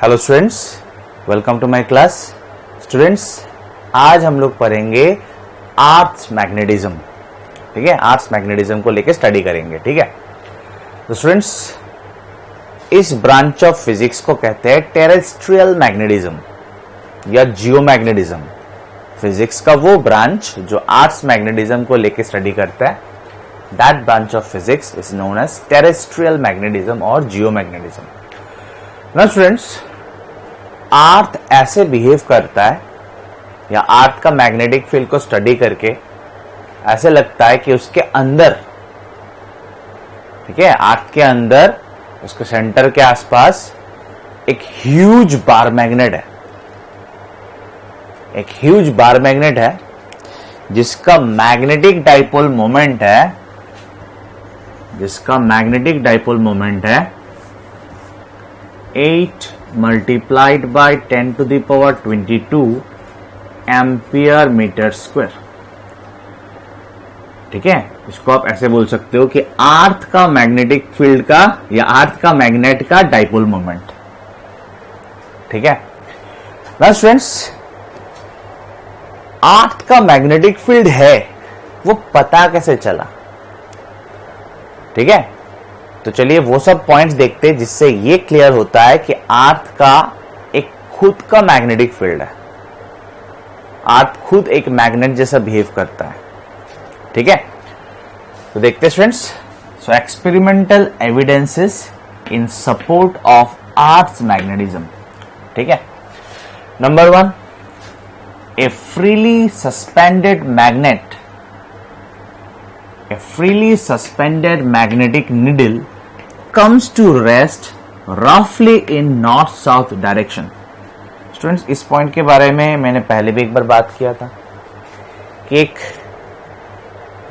Hello students, welcome to my class. Students, आज हम लोग पढ़ेंगे आर्ट्स मैग्नेटिज्म। ठीक है, आर्ट्स मैग्नेटिज्म को लेके स्टडी करेंगे। ठीक है, तो स्टूडेंट्स, इस ब्रांच ऑफ फिजिक्स को कहते हैं टेरेस्ट्रियल मैग्नेटिज्म या जियोमैग्नेटिज्म। फिजिक्स का वो ब्रांच जो आर्ट्स मैग्नेटिज्म को लेके स्टडी करता है, that branch of physics is known as terrestrial magnetism और जियोमैग्नेटिज्म। नाउ स्टूडेंट्स, अर्थ ऐसे बिहेव करता है या अर्थ का मैग्नेटिक फील्ड को स्टडी करके ऐसे लगता है कि उसके अंदर, ठीक है, अर्थ के अंदर उसके सेंटर के आसपास एक ह्यूज बार मैग्नेट है। एक ह्यूज बार मैग्नेट है जिसका मैग्नेटिक डाइपोल मोमेंट है, 8 multiplied by 10 to the power 22 ampere metre square. ठीक है, इसको आप ऐसे बोल सकते हो कि अर्थ का मैग्नेटिक फील्ड का या अर्थ का मैग्नेट का डाइपोल मोमेंट। ठीक है ना स्टूडेंट्स, अर्थ का मैग्नेटिक फील्ड है वो पता कैसे चला? ठीक है, तो चलिए वो सब पॉइंट्स देखते हैं जिससे ये क्लियर होता है कि अर्थ का एक खुद का मैग्नेटिक फील्ड है। अर्थ खुद एक मैग्नेट जैसा बिहेव करता है। ठीक है, तो देखते हैं students. So experimental evidences in support of earth's magnetism. ठीक है, number 1, a freely suspended magnetic needle comes to rest roughly in north-south direction. Students, इस पॉइंट के बारे में मैंने पहले भी एक बार बात किया था कि एक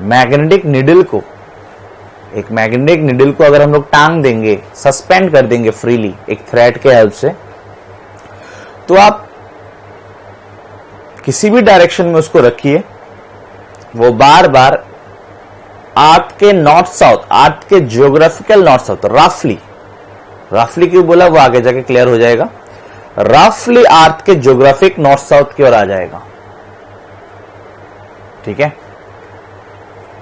मैग्नेटिक निडल को अगर हम लोग टांग देंगे, सस्पेंड कर देंगे फ्रीली एक थ्रेड के हेल्प से, तो आप किसी भी डायरेक्शन में उसको रखिए, वो बार बार अर्थ के नॉर्थ साउथ, अर्थ के जियोग्राफिकल नॉर्थ साउथ, रफली क्यों बोला वो आगे जाके क्लियर हो जाएगा। रफली अर्थ के जियोग्राफिक नॉर्थ साउथ की ओर आ जाएगा। ठीक है,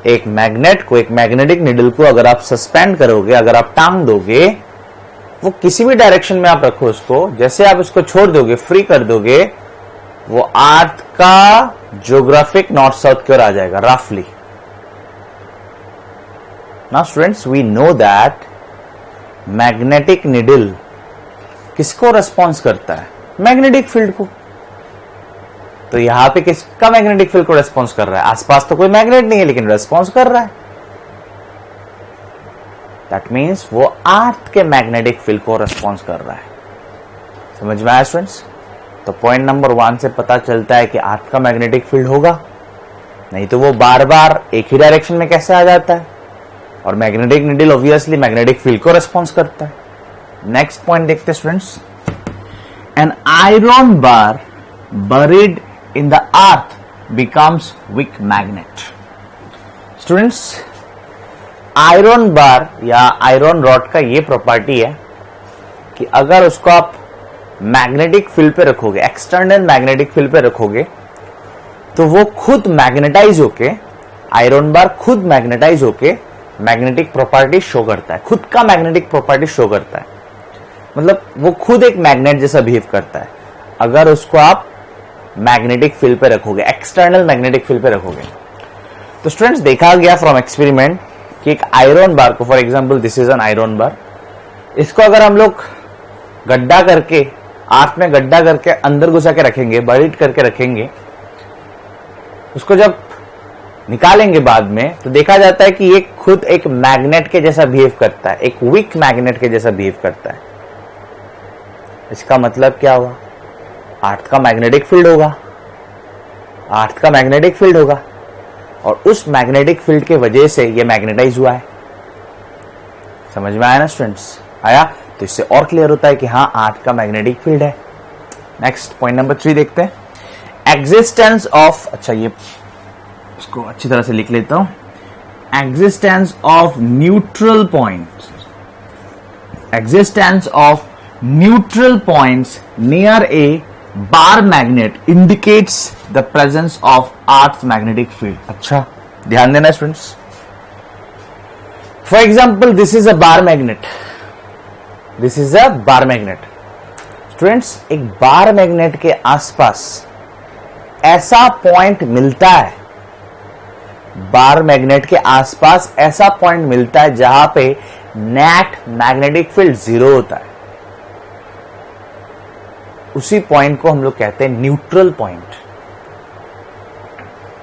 एक मैग्नेट को, एक मैग्नेटिक निडल को अगर आप सस्पेंड करोगे, अगर आप टांग दोगे, वो किसी भी डायरेक्शन में आप रखो उसको, जैसे आप उसको छोड़ दोगे, फ्री कर दोगे, वो अर्थ का जियोग्राफिक नॉर्थ साउथ की ओर आ जाएगा रफली। Now students, we know that magnetic needle किसको रेस्पॉन्स करता है? मैग्नेटिक फील्ड को। तो यहां पे किसका मैग्नेटिक फील्ड को रेस्पॉन्स कर रहा है? आसपास तो कोई मैग्नेट नहीं है लेकिन रेस्पॉन्स कर रहा है। दैट मीन्स वो अर्थ के मैग्नेटिक फील्ड को रेस्पॉन्स कर रहा है। समझ में आया स्टूडेंट्स? तो पॉइंट नंबर 1 से पता चलता है कि अर्थ का मैग्नेटिक फील्ड होगा, नहीं तो वो बार बार एक ही डायरेक्शन में कैसे आ जाता है? और magnetic needle obviously magnetic field को रेस्पॉन्स करता है। नेक्स्ट पॉइंट देखते हैं students. An iron bar buried in the earth becomes weak magnet. Students, iron bar या आयरन रॉड का ये प्रॉपर्टी है कि अगर उसको आप मैग्नेटिक फील्ड पे रखोगे, एक्सटर्नल मैग्नेटिक फील्ड पे रखोगे, तो वो खुद मैग्नेटाइज होके, आयरन बार खुद मैग्नेटाइज होके मैग्नेटिक प्रॉपर्टी शो करता है, खुद का मैग्नेटिक प्रॉपर्टी शो करता है। मतलब वो खुद एक मैग्नेट जैसा बिहेव करता है अगर उसको आप मैग्नेटिक फील्ड पे रखोगे, एक्सटर्नल मैग्नेटिक फील्ड पे रखोगे। तो स्टूडेंट्स, देखा गया फ्रॉम एक्सपेरिमेंट कि एक आयरन बार को, for example this is an iron bar, इसको अगर हम लोग गड्ढा करके, अर्थ में गड्ढा करके अंदर घुसा के रखेंगे, बरीड करके रखेंगे, उसको जब निकालेंगे बाद में, तो देखा जाता है कि ये खुद एक मैग्नेट के जैसा बिहेव करता है, एक वीक मैग्नेट के जैसा बिहेव करता है। इसका मतलब क्या हुआ? अर्थ का मैग्नेटिक फील्ड होगा, अर्थ का मैग्नेटिक फील्ड होगा, और उस मैग्नेटिक फील्ड के वजह से ये मैग्नेटाइज हुआ है। समझ में आया ना स्टूडेंट्स? आया? तो इससे और क्लियर होता है कि हाँ, अर्थ का मैग्नेटिक फील्ड है। नेक्स्ट पॉइंट नंबर 3 देखते हैं। एग्जिस्टेंस ऑफ, अच्छा ये इसको अच्छी तरह से लिख लेता हूं। Existence of neutral point, existence of neutral points near a bar magnet indicates the presence of Earth's magnetic field. अच्छा, ध्यान देना students. For example, this is a bar magnet. This is a bar magnet. Students, एक bar magnet के आसपास ऐसा point मिलता है, bar magnet के आसपास ऐसा पॉइंट मिलता है जहां पे नेट मैग्नेटिक फील्ड 0 होता है. उसी पॉइंट को हम लोग कहते हैं न्यूट्रल पॉइंट.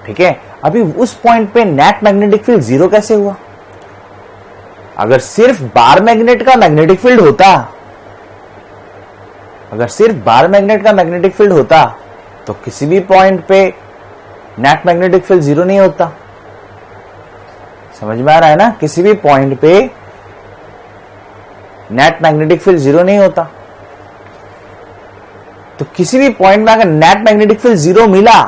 ठीक है, अभी उस पॉइंट पे नेट मैग्नेटिक फील्ड 0 कैसे हुआ? अगर सिर्फ बार मैग्नेट का मैग्नेटिक फील्ड होता, अगर सिर्फ बार मैग्नेट का मैग्नेटिक फील्ड होता तो किसी भी पॉइंट पे नेट मैग्नेटिक फील्ड 0 नहीं होता. समझ में आ रहा है ना? किसी भी पॉइंट पे नेट मैग्नेटिक फील्ड 0 नहीं होता. तो किसी भी पॉइंट में अगर नेट मैग्नेटिक फील्ड 0 मिला,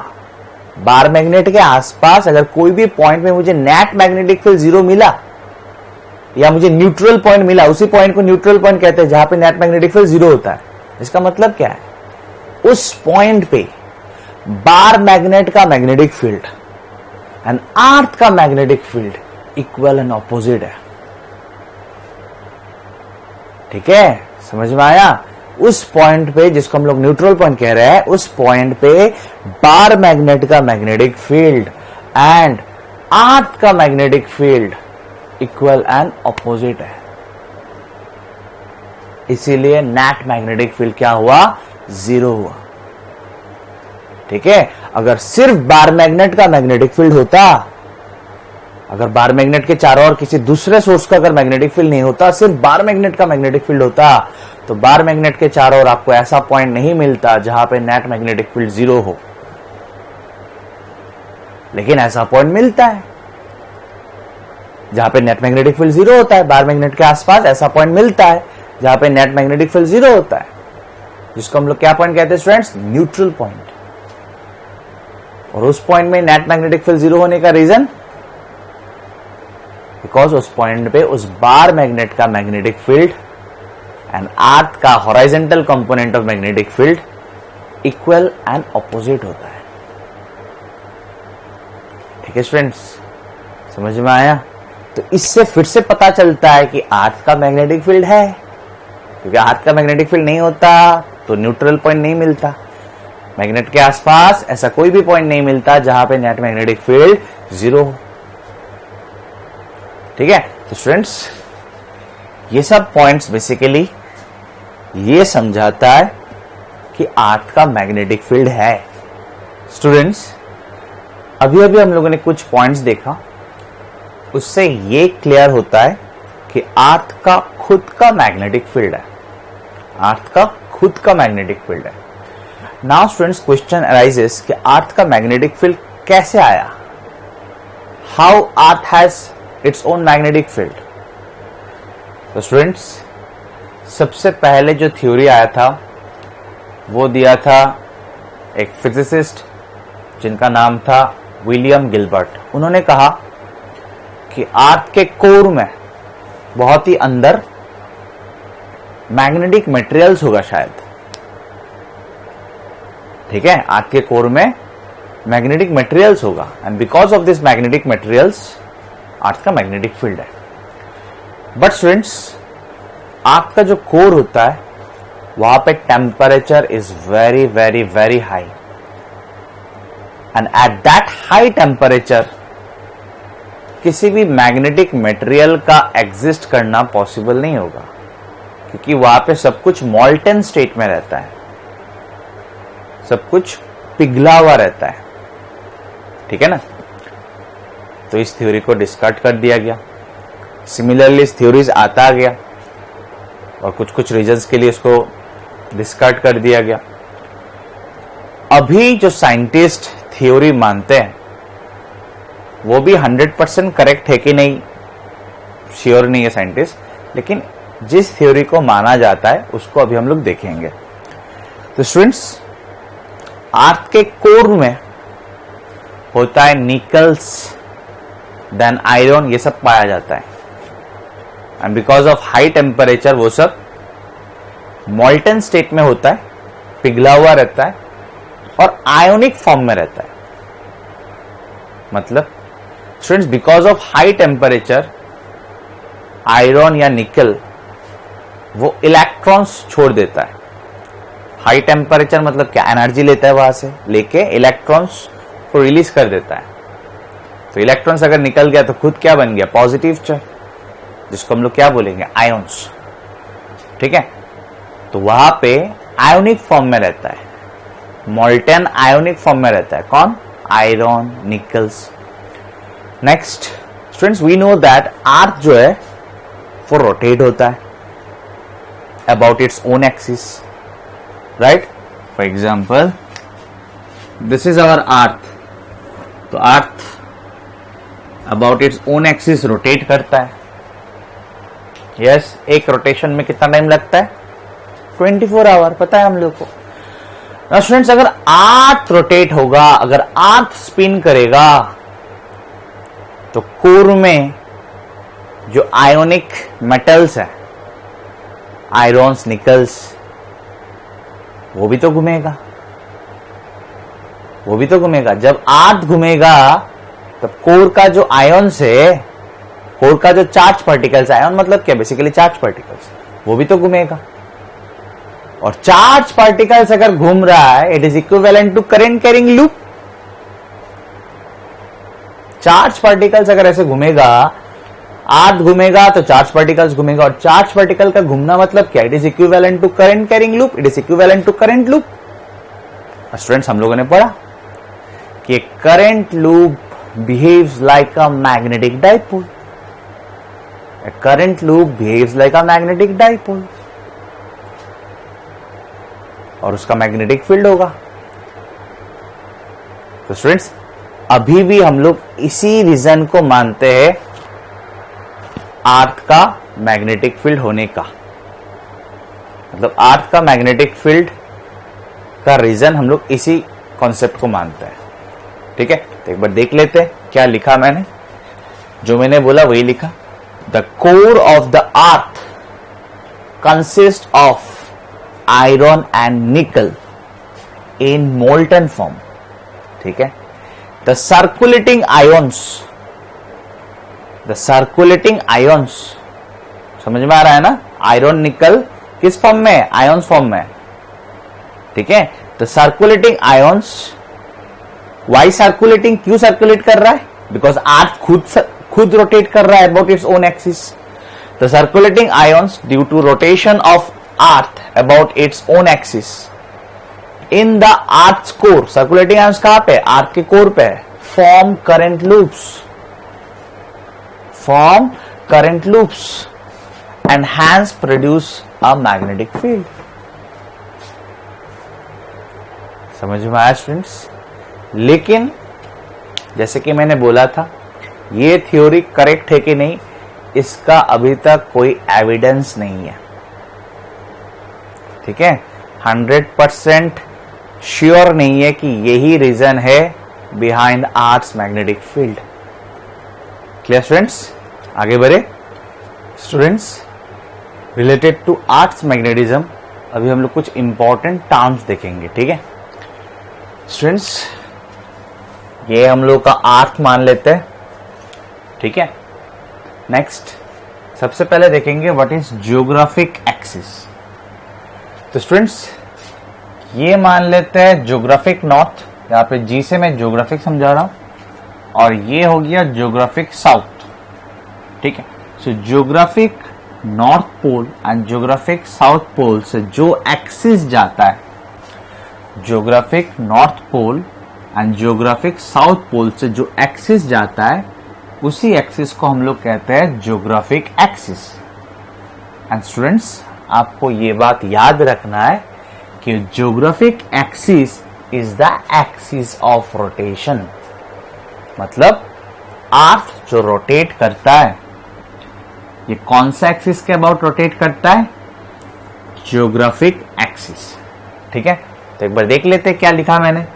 बार मैग्नेट के आसपास अगर कोई भी पॉइंट में मुझे नेट मैग्नेटिक फील्ड 0 मिला या मुझे न्यूट्रल पॉइंट मिला, उसी पॉइंट को न्यूट्रल पॉइंट कहते हैं जहां पे नेट मैग्नेटिक फील्ड 0 होता है. इसका मतलब क्या है? उस पॉइंट पे बार मैग्नेट का मैग्नेटिक फील्ड एंड अर्थ का magnetic field equal and opposite है. ठीक है, समझ में आया? उस पॉइंट पे जिसको हम लोग न्यूट्रल पॉइंट कह रहे हैं, उस पॉइंट पे बार मैग्नेट का मैग्नेटिक फील्ड एंड अर्थ का magnetic field equal and opposite है. इसीलिए नेट मैग्नेटिक फील्ड क्या हुआ? 0 हुआ. ठीक है, अगर सिर्फ बार मैग्नेट का मैग्नेटिक फील्ड होता, अगर बार मैग्नेट के चारों ओर किसी दूसरे सोर्स का अगर मैग्नेटिक फील्ड नहीं होता, सिर्फ बार मैग्नेट का मैग्नेटिक फील्ड होता, तो बार मैग्नेट के चारों ओर आपको ऐसा पॉइंट नहीं मिलता जहां पे नेट मैग्नेटिक फील्ड 0 हो. लेकिन ऐसा पॉइंट मिलता है जहां पे नेट मैग्नेटिक फील्ड 0 होता है. बार मैग्नेट के आसपास ऐसा पॉइंट मिलता है जहां पे नेट मैग्नेटिक फील्ड 0 होता है, जिसको हम लोग क्या पॉइंट कहते हैं स्टूडेंट्स? Neutral point. और उस पॉइंट में नेट मैग्नेटिक फील्ड 0 होने का रीजन, बिकॉज उस पॉइंट पे उस बार मैग्नेट का मैग्नेटिक फील्ड एंड अर्थ का horizontal component of magnetic field equal and opposite होता है. ठीक है स्टूडेंट्स, समझ में आया? तो इससे फिर से पता चलता है कि अर्थ का मैग्नेटिक फील्ड है, क्योंकि अर्थ का मैग्नेटिक फील्ड नहीं होता तो न्यूट्रल पॉइंट नहीं मिलता. मैग्नेट के आसपास ऐसा कोई भी पॉइंट नहीं मिलता जहां पे नेट मैग्नेटिक फील्ड 0 हो. ठीक है, तो स्टूडेंट्स, ये सब पॉइंट्स बेसिकली ये समझाता है कि अर्थ का मैग्नेटिक फील्ड है. स्टूडेंट्स, अभी अभी हम लोगों ने कुछ पॉइंट्स देखा, उससे ये क्लियर होता है कि अर्थ का खुद का मैग्नेटिक फील्ड है. अर्थ का खुद का मैग्नेटिक फील्ड है. नाउ स्टूडेंट्स, क्वेश्चन अराइजेस कि अर्थ का मैग्नेटिक फील्ड कैसे आया? How earth has its own magnetic field? तो स्टूडेंट्स, सबसे पहले जो थ्योरी आया था वो दिया था एक फिजिसिस्ट जिनका नाम था विलियम गिलबर्ट. उन्होंने कहा कि अर्थ के कोर में बहुत ही अंदर मैग्नेटिक मटेरियल्स होगा शायद. ठीक है, अर्थ के कोर में मैग्नेटिक मटेरियल्स होगा and because of this magnetic materials earth का मैग्नेटिक फील्ड है. बट स्टूडेंट्स, अर्थ का जो कोर होता है वहां पे temperature is very very very high and at that high temperature किसी भी मैग्नेटिक मटेरियल का एग्जिस्ट करना पॉसिबल नहीं होगा, क्योंकि वहां पे सब कुछ मॉल्टन स्टेट में रहता है, सब कुछ पिघला हुआ रहता है. ठीक है ना? तो इस थ्योरी को डिस्कार्ड कर दिया गया. सिमिलरली इस थ्योरीज आता गया और कुछ कुछ रीजंस के लिए इसको डिस्कार्ड कर दिया गया. अभी जो साइंटिस्ट थ्योरी मानते हैं वो भी 100% करेक्ट है कि नहीं श्योर नहीं है साइंटिस्ट, लेकिन जिस थ्योरी को माना जाता है उसको अभी हम लोग देखेंगे. तो स्टूडेंट्स, अर्थ के कोर में होता है निकल्स, देन आयरन, ये सब पाया जाता है and because of high temperature वो सब मॉल्टन स्टेट में होता है, पिघला हुआ रहता है और आयोनिक फॉर्म में रहता है। मतलब students, because of high temperature iron या निकल वो इलेक्ट्रॉन्स छोड़ देता है। हाई टेम्परेचर मतलब क्या, एनर्जी लेता है, वहां से लेके इलेक्ट्रॉन्स को रिलीज कर देता है। तो इलेक्ट्रॉन्स अगर निकल गया तो खुद क्या बन गया, पॉजिटिव चार्ज, जिसको हम लोग क्या बोलेंगे, आयन्स। ठीक है, तो वहां पे आयोनिक फॉर्म में रहता है, मॉल्टन आयोनिक फॉर्म में रहता है। कौन, iron, nickels. Next students, we know that earth जो है वो रोटेट होता है about its own axis, right. For example this is our earth, तो earth about its own axis rotate करता है। यस, एक रोटेशन में कितना टाइम लगता है, 24 आवर, पता है हम लोग को। ना स्टूडेंट्स, अगर अर्थ रोटेट होगा, अगर अर्थ स्पिन करेगा, तो कोर में जो आयोनिक मेटल्स है, आयरन्स, निकल्स, वो भी तो घूमेगा, वो भी तो घूमेगा। जब अर्थ घूमेगा तब कोर का जो आयन्स है, कोर का जो चार्ज पार्टिकल्स, आयन मतलब क्या, बेसिकली चार्ज पार्टिकल्स, वो भी तो घूमेगा। और चार्ज पार्टिकल्स अगर घूम रहा है, it is equivalent to current carrying loop. Charge particles अगर ऐसे घूमेगा, अर्थ घूमेगा तो चार्ज पार्टिकल्स घूमेगा, और चार्ज पार्टिकल का घूमना मतलब क्या, it is equivalent to current carrying loop, it is equivalent to current loop. Students, हम लोगों ने पढ़ा कि current loop behaves like a magnetic dipole. A current loop behaves like a magnetic dipole, और उसका मैग्नेटिक फील्ड होगा। तो students, अभी भी हम लोग इसी रीजन को मानते हैं अर्थ का मैग्नेटिक फील्ड होने का। मतलब अर्थ का मैग्नेटिक फील्ड का रीजन हम लोग इसी कॉन्सेप्ट को मानते हैं। ठीक है, तो एक बार देख लेते हैं क्या लिखा मैंने, जो मैंने बोला वही लिखा। The core of the earth consists of iron and nickel in molten form. ठीक है, the circulating ions, समझ में आ रहा है ना, आयरन निकल किस फॉर्म में, आयन्स फॉर्म में। ठीक है, the circulating ions, why circulating, क्यों सर्कुलेट कर रहा है, बिकॉज अर्थ खुद रोटेट कर रहा है about its own axis. The circulating ions due to rotation of earth about its own axis in the earth core, circulating ions कहां पे, अर्थ के कोर पे, form current loops and hence produce a magnetic field. समझ में आया students. लेकिन जैसे कि मैंने बोला था, ये थ्योरी करेक्ट है कि नहीं, इसका अभी तक कोई एविडेंस नहीं है। ठीक है, 100% श्योर नहीं है कि यही रीजन है behind earth's magnetic field. Clear students, आगे बढ़े। Students, related to earth's magnetism अभी हम लोग कुछ इंपॉर्टेंट टर्म्स देखेंगे। ठीक है स्टूडेंट्स, ये हम लोग का अर्थ मान लेते हैं। ठीक है, नेक्स्ट सबसे पहले देखेंगे व्हाट इज ज्योग्राफिक एक्सिस। तो स्टूडेंट्स, ये मान लेते हैं ज्योग्राफिक नॉर्थ, यहाँ पे जी से मैं ज्योग्राफिक समझा रहा हूं, और ये हो गया ज्योग्राफिक साउथ। ठीक है, so geographic north pole and geographic south pole से जो एक्सिस जाता है, geographic north pole and geographic south pole से जो एक्सिस जाता है, उसी एक्सिस को हम लोग कहते हैं ज्योग्राफिक एक्सिस। एंड स्टूडेंट्स, आपको ये बात याद रखना है कि geographic axis is the axis of rotation. मतलब अर्थ जो रोटेट करता है, ये कौन सा एक्सिस के अबाउट रोटेट करता है, ज्योग्राफिक एक्सिस। ठीक है, तो एक बार देख लेते हैं क्या लिखा मैंने।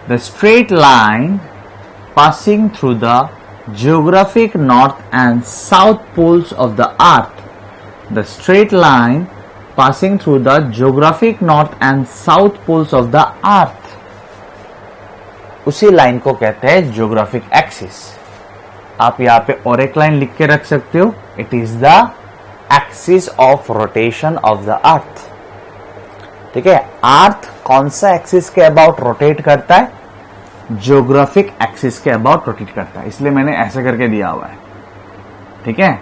The straight line passing through the geographic north and south poles of the earth, the straight line passing through the geographic north and south poles of the earth. उसी लाइन को कहते हैं ज्योग्राफिक एक्सिस. आप यहां पे और एक line लिख के रख सकते हो. It is the axis of rotation of the earth. ठीक है, अर्थ कौन सा एक्सिस के अबाउट रोटेट करता है? ज्योग्राफिक एक्सिस के अबाउट रोटेट करता है. इसलिए मैंने ऐसे करके दिया हुआ है. ठीक है,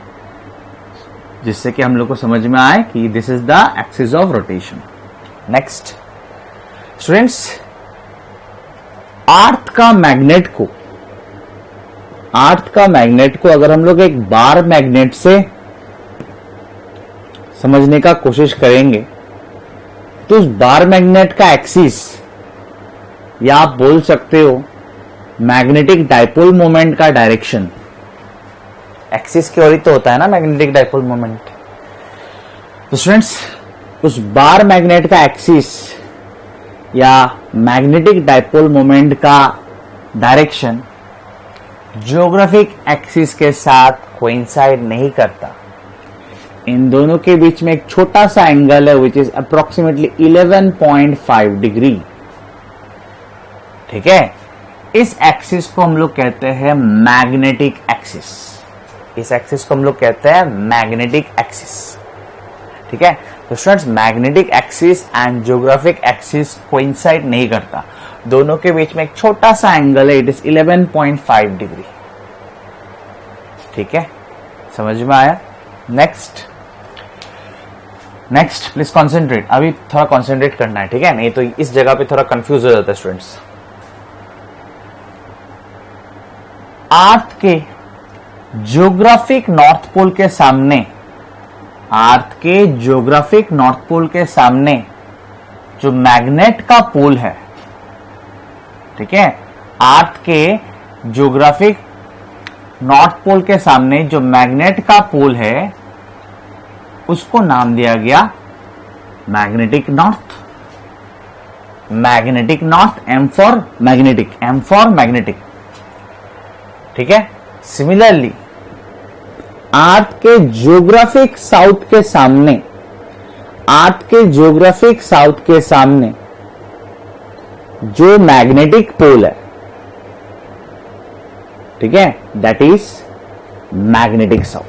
जिससे कि हम लोग को समझ में आए कि this is the axis of rotation. Next students, earth का मैग्नेट को अगर हम लोग एक बार मैग्नेट से समझने का कोशिश करेंगे तो उस बार मैग्नेट का एक्सिस, या आप बोल सकते हो मैग्नेटिक डाइपोल मोमेंट का डायरेक्शन, एक्सिस की ओर ही तो होता है ना मैग्नेटिक डाइपोल मोमेंट. तो स्टूडेंट्स, उस बार मैग्नेट का एक्सिस या मैग्नेटिक डाइपोल मोमेंट का डायरेक्शन ज्योग्राफिक एक्सिस के साथ कोइंसाइड नहीं करता. इन दोनों के बीच में एक छोटा सा एंगल है विच इज अप्रोक्सीमेटली 11.5 डिग्री. ठीक है, इस एक्सिस को हम लोग कहते हैं मैग्नेटिक एक्सिस. इस एक्सिस को हम लोग कहते हैं मैग्नेटिक एक्सिस. ठीक है, तो students, magnetic axis and geographic axis coincide नहीं करता. दोनों के बीच में एक छोटा सा एंगल है. It is 11.5 degree. ठीक है, समझ में आया? Next please concentrate. अभी थोड़ा कॉन्सेंट्रेट करना है. ठीक है, नहीं तो इस जगह पे थोड़ा कंफ्यूज हो जाता है स्टूडेंट्स. अर्थ के ज्योग्राफिक नॉर्थ पोल के सामने, अर्थ के ज्योग्राफिक नॉर्थ पोल के सामने जो मैग्नेट का पोल है, ठीक है, अर्थ के ज्योग्राफिक नॉर्थ पोल के सामने जो मैग्नेट का पोल है उसको नाम दिया गया magnetic north. Magnetic north, M for magnetic. ठीक है, सिमिलरली अर्थ के ज्योग्राफिक साउथ के सामने जो मैग्नेटिक पोल है, ठीक है, दैट इज मैग्नेटिक साउथ.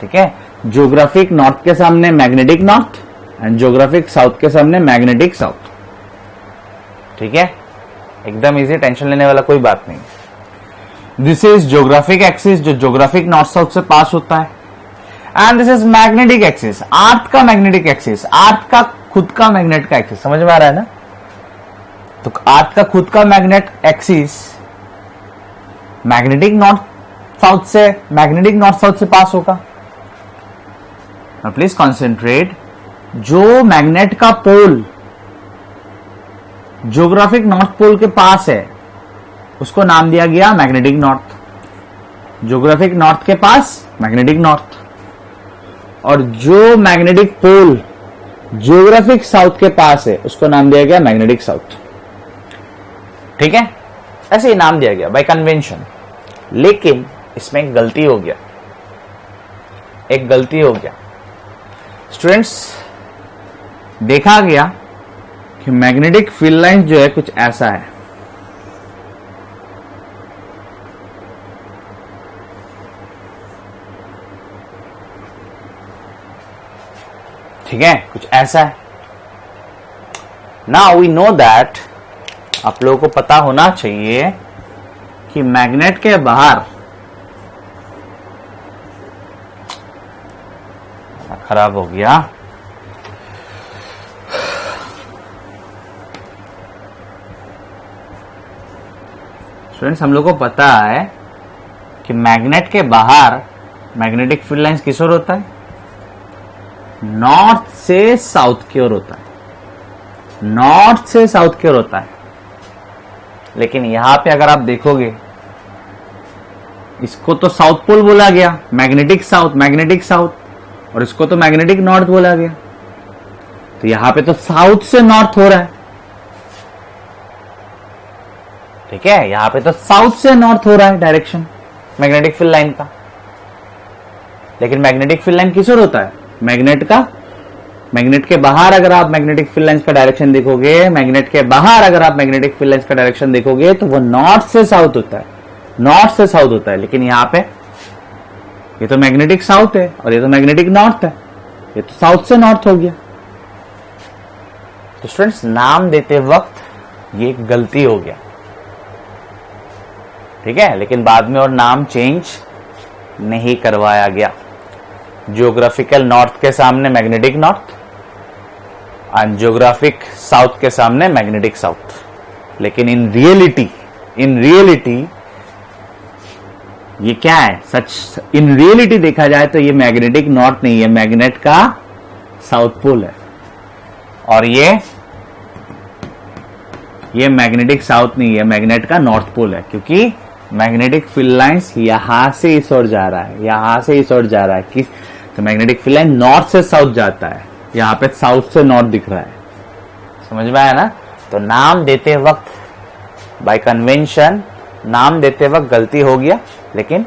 ठीक है, ज्योग्राफिक नॉर्थ के सामने magnetic north and geographic south के सामने मैग्नेटिक साउथ. ठीक है, एकदम इजी, टेंशन लेने वाला कोई बात नहीं. दिस इज ज्योग्राफिक एक्सिस जो ज्योग्राफिक नॉर्थ साउथ से पास होता है. And this is magnetic axis, earth का मैग्नेटिक एक्सिस, अर्थ का खुद का मैग्नेट का एक्सिस. समझ में आ रहा है ना? तो अर्थ का खुद का magnet axis magnetic north south से पास होगा. Please concentrate. जो मैग्नेट का पोल ज्योग्राफिक नॉर्थ पोल के पास है उसको नाम दिया गया मैग्नेटिक नॉर्थ. ज्योग्राफिक नॉर्थ के पास मैग्नेटिक नॉर्थ. और जो मैग्नेटिक पोल ज्योग्राफिक साउथ के पास है उसको नाम दिया गया मैग्नेटिक साउथ. ठीक है, ऐसे ही नाम दिया गया बाय कन्वेंशन. लेकिन इसमें एक गलती हो गया. स्टूडेंट्स, देखा गया कि मैग्नेटिक फील्ड लाइन जो है कुछ ऐसा है. ठीक है, कुछ ऐसा है. नाउ वी नो दैट, आप लोगों को पता होना चाहिए कि मैग्नेट के बाहर, खराब हो गया, स्टूडेंट्स, हम लोग को पता है कि मैग्नेट के बाहर मैग्नेटिक फील्ड लाइंस किस ओर होता है? नॉर्थ से साउथ की ओर होता है. लेकिन यहां पे अगर आप देखोगे, इसको तो साउथ पोल बोला गया, मैग्नेटिक साउथ, और इसको तो मैग्नेटिक नॉर्थ बोला गया. तो यहां पे तो साउथ से नॉर्थ हो रहा है. ठीक है, यहां पे तो साउथ से नॉर्थ हो रहा है डायरेक्शन मैग्नेटिक फील्ड लाइन का. लेकिन मैग्नेटिक फील्ड लाइन किस ओर होता है? मैग्नेट का, मैग्नेट के बाहर अगर आप मैग्नेटिक फील्ड लाइंस का डायरेक्शन देखोगे, मैग्नेट के बाहर अगर आप मैग्नेटिक फील्ड लाइंस का डायरेक्शन देखोगे तो वो नॉर्थ से साउथ होता है, नॉर्थ से साउथ होता है। लेकिन यहां पे ये तो मैग्नेटिक साउथ है और ये तो मैग्नेटिक नॉर्थ है, ये तो साउथ से नॉर्थ हो गया। तो स्टूडेंट्स नाम देते वक्त ये गलती हो गया, ठीक है, लेकिन बाद में और नाम चेंज नहीं करवाया गया। जियोग्राफिकल नॉर्थ के सामने magnetic north and geographic south के सामने मैग्नेटिक साउथ। लेकिन इन रियलिटी ये क्या है, सच इन रियलिटी देखा जाए तो ये मैग्नेटिक नॉर्थ नहीं है, मैग्नेट का साउथ पोल है। और ये मैग्नेटिक साउथ नहीं है, मैग्नेट का नॉर्थ पोल है, क्योंकि मैग्नेटिक फील्ड लाइंस यहां से इस ओर जा रहा है, यहां से इस ओर जा रहा है। किस तो मैग्नेटिक फील्ड लाइन नॉर्थ से साउथ जाता है, यहां पे साउथ से नॉर्थ दिख रहा है। समझ में आया ना? तो नाम देते वक्त बाय कन्वेंशन नाम देते वक्त गलती हो गया, लेकिन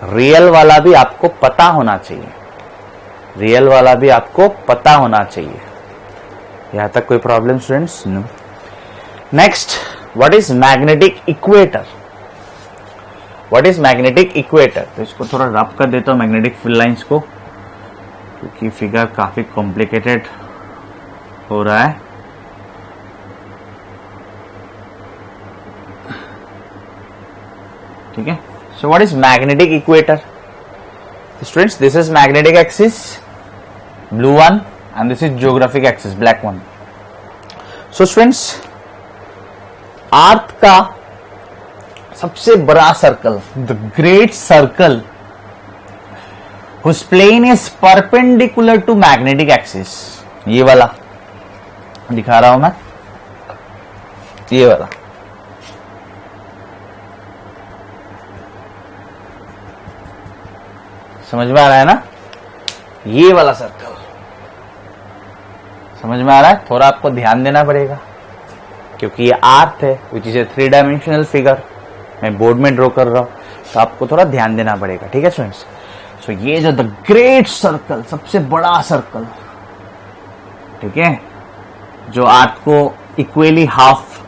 रियल वाला भी आपको पता होना चाहिए, रियल वाला भी आपको पता होना चाहिए। यहां तक कोई problem students? No. Next, what is magnetic equator? What is magnetic equator? तो इसको थोड़ा रब कर देता हूं मैग्नेटिक फील्ड लाइंस को, क्योंकि फिगर काफी कॉम्प्लिकेटेड हो रहा है। ठीक है, so what is magnetic equator? Students, this is magnetic axis blue one and this is geographic axis black one. So students, earth का सबसे बड़ा circle, the great circle whose plane is perpendicular to magnetic axis, ये वाला दिखा रहा हूं मैं, ये वाला समझ में आ रहा है ना? ये वाला सर्कल समझ में आ रहा है? थोड़ा आपको ध्यान देना पड़ेगा, क्योंकि ये अर्थ है which is a 3 dimensional figure, मैं बोर्ड में ड्रॉ कर रहा हूं, तो आपको थोड़ा ध्यान देना पड़ेगा। ठीक है स्टूडेंट्स? सो ये जो द ग्रेट सर्कल, सबसे बड़ा सर्कल, ठीक है, जो अर्थ को इक्वली हाफ,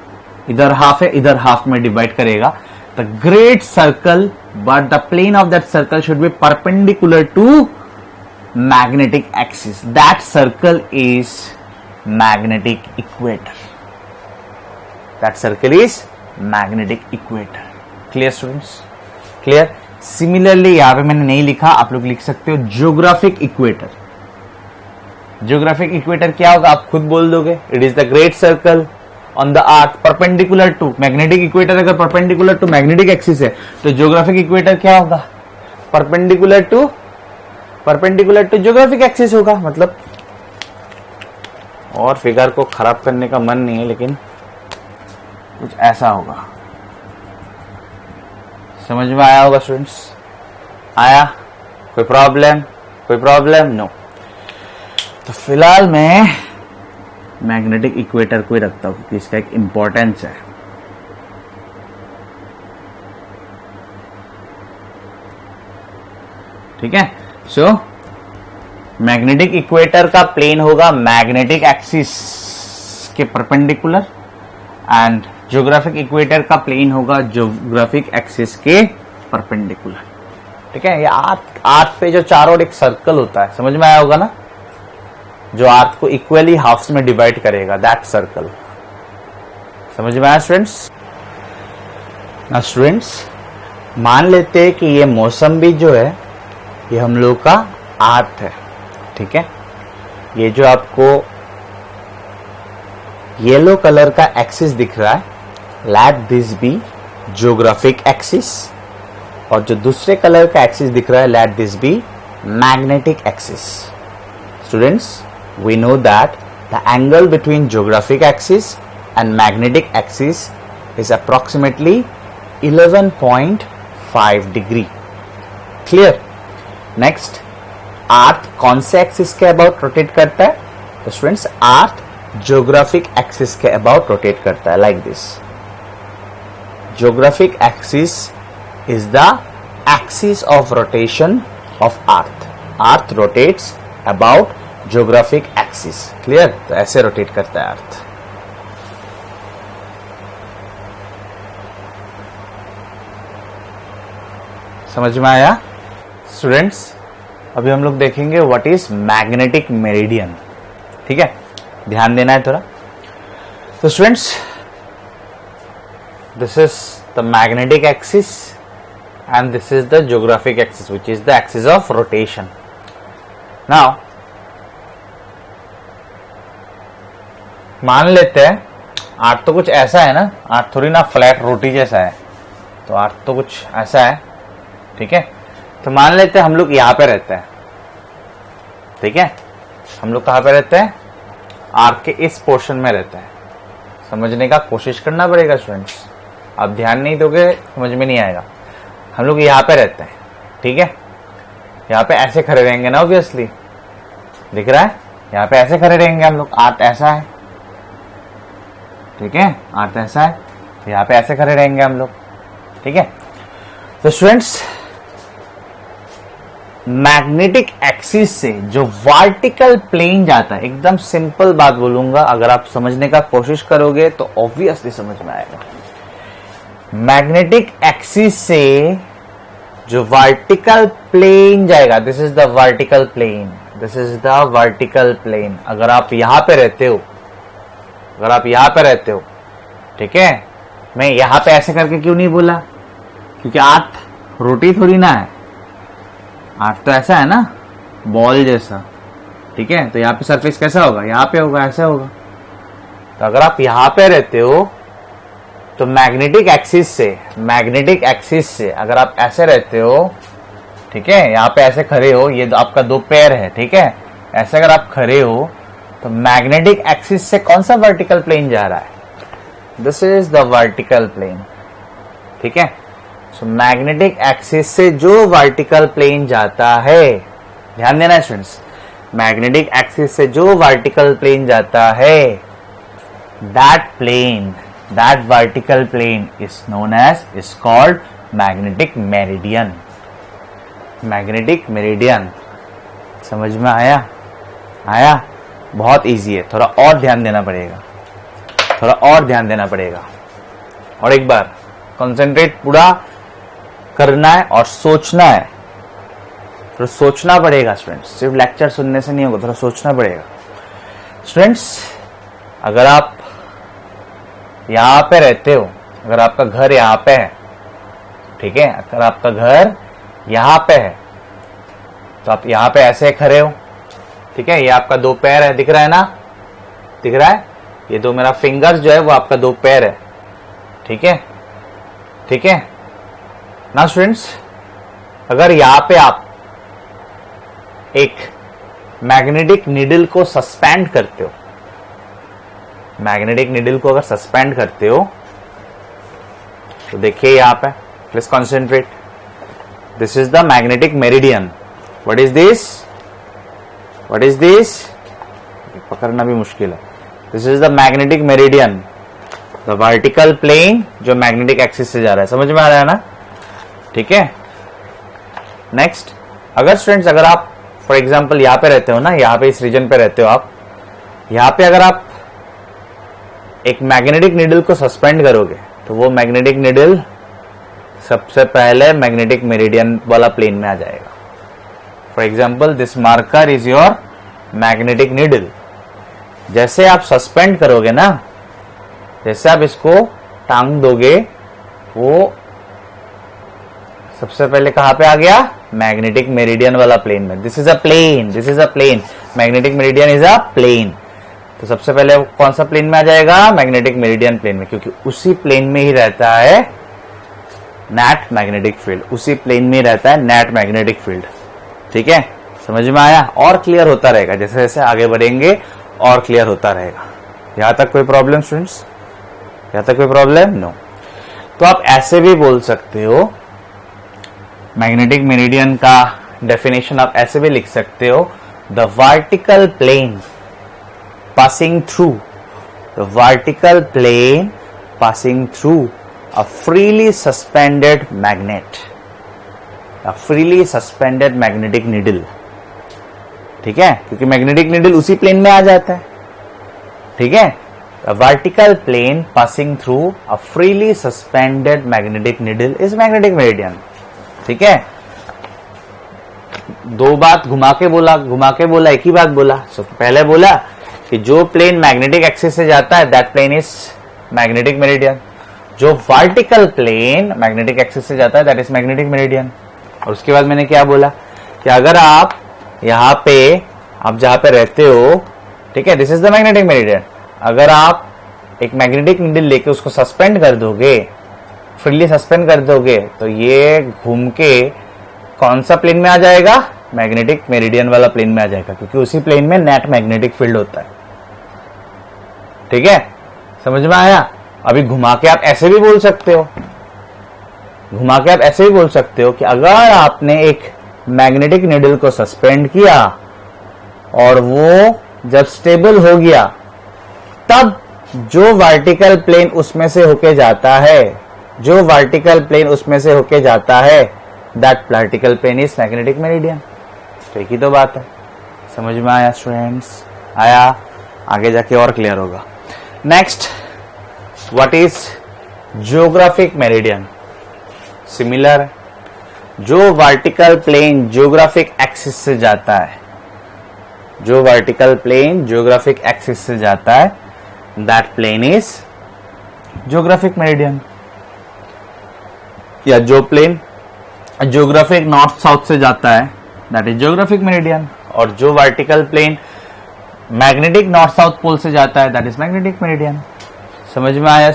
इधर हाफ है इधर हाफ में डिवाइड करेगा, the great circle, but the plane of that circle should be perpendicular to magnetic axis. That circle is magnetic equator. That circle is magnetic equator. Clear students? Clear? Similarly यहां पे मैंने नहीं लिखा, आप लोग लिख सकते हो जियोग्राफिक इक्वेटर। जियोग्राफिक इक्वेटर क्या होगा आप खुद बोल दोगे, it is the great circle on the earth perpendicular to magnetic equator. अगर परपेंडिकुलर टू मैग्नेटिक एक्सिस है तो जियोग्राफिक इक्वेटर क्या होगा? परपेंडिकुलर टू जियोग्राफिक एक्सिस होगा। मतलब और फिगर को खराब करने का मन नहीं है, लेकिन कुछ ऐसा होगा। समझ में आया होगा स्टूडेंट्स? आया? कोई प्रॉब्लम? नो। तो फिलहाल मैं मैग्नेटिक इक्वेटर को ही रखता हूं, क्योंकि इसका एक इंपॉर्टेंस है। ठीक है? सो मैग्नेटिक इक्वेटर का प्लेन होगा मैग्नेटिक एक्सिस के परपेंडिकुलर, एंड जियोग्राफिक इक्वेटर का प्लेन होगा जियोग्राफिक एक्सिस के परपेंडिकुलर। ठीक है? ये अर्थ पे जो चारों ओर एक सर्कल होता है, समझ में आया होगा ना, जो अर्थ को इक्वली हाफ्स में डिवाइड करेगा, दैट सर्कल। समझ में आया स्टूडेंट्स? ना स्टूडेंट्स, मान लेते हैं कि ये मौसम भी जो है ये हम लोग का अर्थ है। ठीक है? ये जो आपको येलो कलर का एक्सिस दिख रहा है, let this be geographic axis, और जो दूसरे कलर का एक्सिस दिख रहा है, let this be magnetic axis. Students, we know that the angle between geographic axis and magnetic axis is approximately 11.5 degree. Clear? Next, earth कौन से एक्सिस के अबाउट रोटेट करता है? तो स्टूडेंट्स, अर्थ जियोग्राफिक एक्सिस के अबाउट रोटेट करता है, like this. Geographic axis is the axis of rotation of earth. Earth rotates about geographic axis. Clear? तो ऐसे रोटेट करता है अर्थ। समझ में आया स्टूडेंट्स? अभी हम लोग देखेंगे व्हाट इज मैग्नेटिक मेरिडियन। ठीक है, ध्यान देना है थोड़ा। तो students, this is the magnetic axis and this is the geographic axis which is the axis of rotation. Now मान लेते हैं अर्थ तो कुछ ऐसा है ना, अर्थ थोड़ी ना फ्लैट रोटी जैसा है, तो अर्थ तो कुछ ऐसा है। ठीक है, तो मान लेते हैं हम लोग यहां पे रहते हैं। ठीक है, हम लोग कहां पे रहते हैं? आर्क के इस पोर्शन में रहते हैं। समझने का कोशिश करना पड़ेगा स्टूडेंट्स, आप ध्यान नहीं दोगे समझ में नहीं आएगा। हम लोग यहाँ पे रहते हैं। ठीक है, यहाँ पे ऐसे खड़े रहेंगे ना, ऑब्वियसली दिख रहा है, यहाँ पे ऐसे खड़े रहेंगे हम लोग। आर्ट ऐसा है, ठीक है, आर्ट ऐसा है, यहाँ पे ऐसे खड़े रहेंगे हम लोग। ठीक है, तो स्टूडेंट्स मैग्नेटिक एक्सिस से जो वर्टिकल प्लेन जाता है, एकदम सिंपल बात बोलूंगा, अगर आप समझने का कोशिश करोगे तो ऑब्वियसली समझ में आएगा। मैग्नेटिक एक्सिस से जो वर्टिकल प्लेन जाएगा, this is the vertical plane, this is the vertical plane. अगर आप यहां पे रहते हो, अगर आप यहां पे रहते हो, ठीक है, मैं यहां पे ऐसे करके क्यों नहीं बोला? क्योंकि अर्थ रोटी थोड़ी ना है, अर्थ तो ऐसा है ना, बॉल जैसा। ठीक है, तो यहाँ पे सरफेस कैसा होगा? यहाँ पे होगा, ऐसा होगा। तो अगर आप यहाँ पे रहते हो तो मैग्नेटिक एक्सिस से अगर आप ऐसे रहते हो, ठीक है, यहाँ पे ऐसे खड़े हो, ये आपका दो पैर है, ठीक है, ऐसे अगर आप खड़े हो तो मैग्नेटिक एक्सिस से कौन सा वर्टिकल प्लेन जा रहा है? This is the vertical plane. ठीक है, सो मैग्नेटिक एक्सिस से जो वर्टिकल प्लेन जाता है, ध्यान देना स्टूडेंट्स, मैग्नेटिक एक्सिस से जो वर्टिकल प्लेन जाता है, that vertical plane is known as, is called magnetic meridian। Magnetic meridian समझ में आया? बहुत इजी है, थोड़ा और ध्यान देना पड़ेगा, और एक बार कंसंट्रेट पूरा करना है और सोचना है। थोड़ा सोचना पड़ेगा स्टूडेंट्स, सिर्फ लेक्चर सुनने से नहीं होगा, थोड़ा सोचना पड़ेगा स्टूडेंट्स। अगर आप यहाँ पे रहते हो, अगर आपका घर यहाँ पे है, ठीक है, अगर आपका घर यहाँ पे है तो आप यहाँ पे ऐसे खड़े हो, ठीक है, ये आपका दो पैर है, दिख रहा है ना, दिख रहा है, ये दो मेरा फिंगर्स जो है वो आपका दो पैर है। ठीक है ना स्टूडेंट्स, अगर यहाँ पे आप एक मैग्नेटिक नीडल को सस्पेंड करते हो, मैग्नेटिक नीडल को अगर सस्पेंड करते हो तो देखिए यहाँ पे, please concentrate, this is the magnetic meridian. What is this? पकड़ना भी मुश्किल है। This is the magnetic meridian, the vertical plane जो मैग्नेटिक एक्सिस से जा रहा है। समझ में आ रहा है ना? ठीक है, नेक्स्ट, अगर स्टूडेंट्स, अगर आप फॉर एग्जाम्पल यहाँ पे रहते हो ना, यहाँ पे इस रीजन पे रहते हो आप, यहाँ पे अगर आप एक मैग्नेटिक नीडल को सस्पेंड करोगे तो वो मैग्नेटिक नीडल सबसे पहले मैग्नेटिक मेरिडियन वाला प्लेन में आ जाएगा। For example, this marker is your magnetic needle. जैसे आप सस्पेंड करोगे ना, जैसे आप इसको टांग दोगे, वो सबसे पहले कहां पे आ गया? मैग्नेटिक मेरिडियन वाला प्लेन में। This is a plane, magnetic meridian is a plane. तो सबसे पहले कौन सा प्लेन में आ जाएगा? मैग्नेटिक मेरिडियन प्लेन में, क्योंकि उसी प्लेन में ही रहता है नेट मैग्नेटिक फील्ड, उसी प्लेन में रहता है नेट मैग्नेटिक फील्ड। ठीक है, समझ में आया? और क्लियर होता रहेगा, जैसे जैसे आगे बढ़ेंगे और क्लियर होता रहेगा। यहां तक कोई प्रॉब्लम स्टूडेंट्स? यहां तक कोई प्रॉब्लम? नो। तो आप ऐसे भी बोल सकते हो, मैग्नेटिक मेरिडियन का डेफिनेशन आप ऐसे भी लिख सकते हो, the vertical plane passing through a freely suspended magnetic needle, ठीक है, क्योंकि मैग्नेटिक नीडल उसी प्लेन में आ जाता है। ठीक है, vertical plane passing through a freely suspended magnetic needle is magnetic meridian. ठीक है, दो बात घुमा के बोला, एक ही बात बोला। तो पहले बोला कि जो प्लेन मैग्नेटिक एक्सिस से जाता है that plane is magnetic meridian, जो वर्टिकल प्लेन मैग्नेटिक एक्सिस से जाता है दैट इज मैग्नेटिक मेरिडियन। और उसके बाद मैंने क्या बोला कि अगर आप यहाँ पे आप जहां पे रहते हो, ठीक है, this is the magnetic meridian, अगर आप एक मैग्नेटिक नीडल लेके उसको सस्पेंड कर दोगे, फ्रीली सस्पेंड कर दोगे, तो ये घूम के कौन सा प्लेन में आ जाएगा? मैग्नेटिक मेरिडियन वाला प्लेन में आ जाएगा, क्योंकि उसी प्लेन में नेट मैग्नेटिक फील्ड होता है। ठीक है, समझ में आया? अभी घुमा के आप ऐसे भी बोल सकते हो, कि अगर आपने एक मैग्नेटिक नीडल को सस्पेंड किया और वो जब स्टेबल हो गया, तब जो वर्टिकल प्लेन उसमें से होके जाता है, that vertical plane is magnetic meridian. तो एक ही तो बात है। समझ में आया स्टूडेंट्स? आया? आगे जाके और क्लियर होगा। Next, what is geographic meridian? Similar, जो वर्टिकल प्लेन जियोग्राफिक एक्सिस से जाता है, that plane is geographic meridian. या जो प्लेन जियोग्राफिक नॉर्थ साउथ से जाता है दैट इज जियोग्राफिक मेरिडियन, और जो vertical plane magnetic north south pole से जाता है दैट इज मैग्नेटिक मेरिडियन। समझ में आया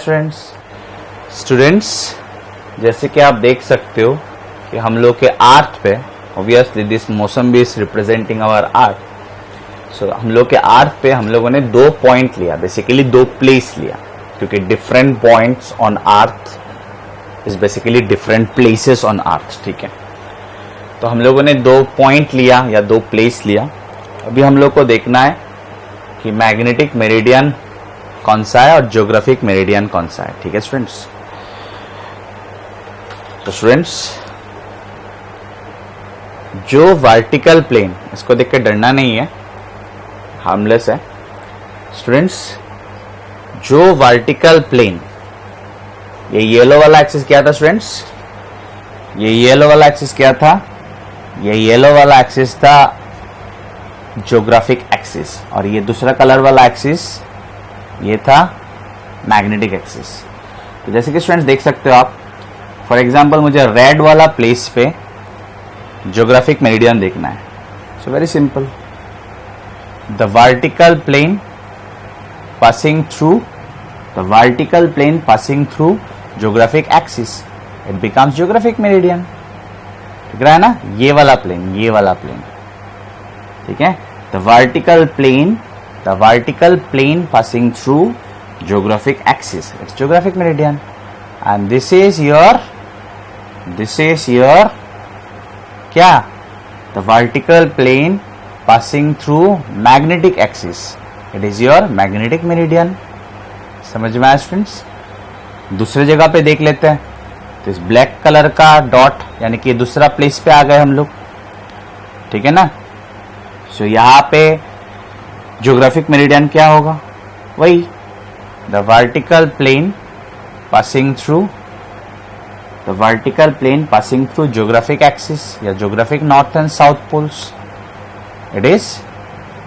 स्टूडेंट्स? जैसे कि आप देख सकते हो कि हम लोग के अर्थ पे, ऑब्वियसली दिस मौसम भी इज रिप्रेजेंटिंग आवर अर्थ, सो हम लोग के अर्थ पे हम लोगों ने 2 पॉइंट लिया, बेसिकली 2 प्लेस लिया, क्योंकि different points on earth is basically different places on earth. ठीक है, तो हम लोगों ने 2 पॉइंट लिया या 2 प्लेस लिया। अभी हम लोग को देखना है कि मैग्नेटिक मेरिडियन कौन सा है और जियोग्राफिक मेरिडियन कौन सा है। ठीक है स्टूडेंट्स? तो स्टूडेंट्स, जो वर्टिकल प्लेन, इसको देख के डरना नहीं है, हार्मलेस है। स्टूडेंट्स, जो वर्टिकल प्लेन, ये येलो वाला एक्सिस क्या था स्टूडेंट्स? ये येलो वाला एक्सिस क्या था? ये येलो वाला एक्सिस था जियोग्राफिक एक्सिस, और ये दूसरा कलर वाला एक्सिस ये था मैग्नेटिक एक्सिस। तो जैसे कि स्टूडेंट्स देख सकते हो आप, फॉर एग्जांपल मुझे रेड वाला प्लेस पे जियोग्राफिक मेरिडियन देखना है। So very simple, the vertical plane passing through geographic axis, it becomes geographic meridian. ठीक है ना? ये वाला प्लेन, ठीक है, the vertical plane passing through geographic axis, it's geographic meridian. And this is your क्या? The vertical plane passing through magnetic axis, it is your magnetic meridian. समझ में आया स्टूडेंट्स? दूसरे जगह पे देख लेते हैं। तो इस ब्लैक कलर का डॉट, यानी कि दूसरा प्लेस पे आ गए हम लोग। ठीक है ना? सो यहां पे जियोग्राफिक मेरिडियन क्या होगा? वही the vertical plane passing through geographic axis या geographic north and south poles, it is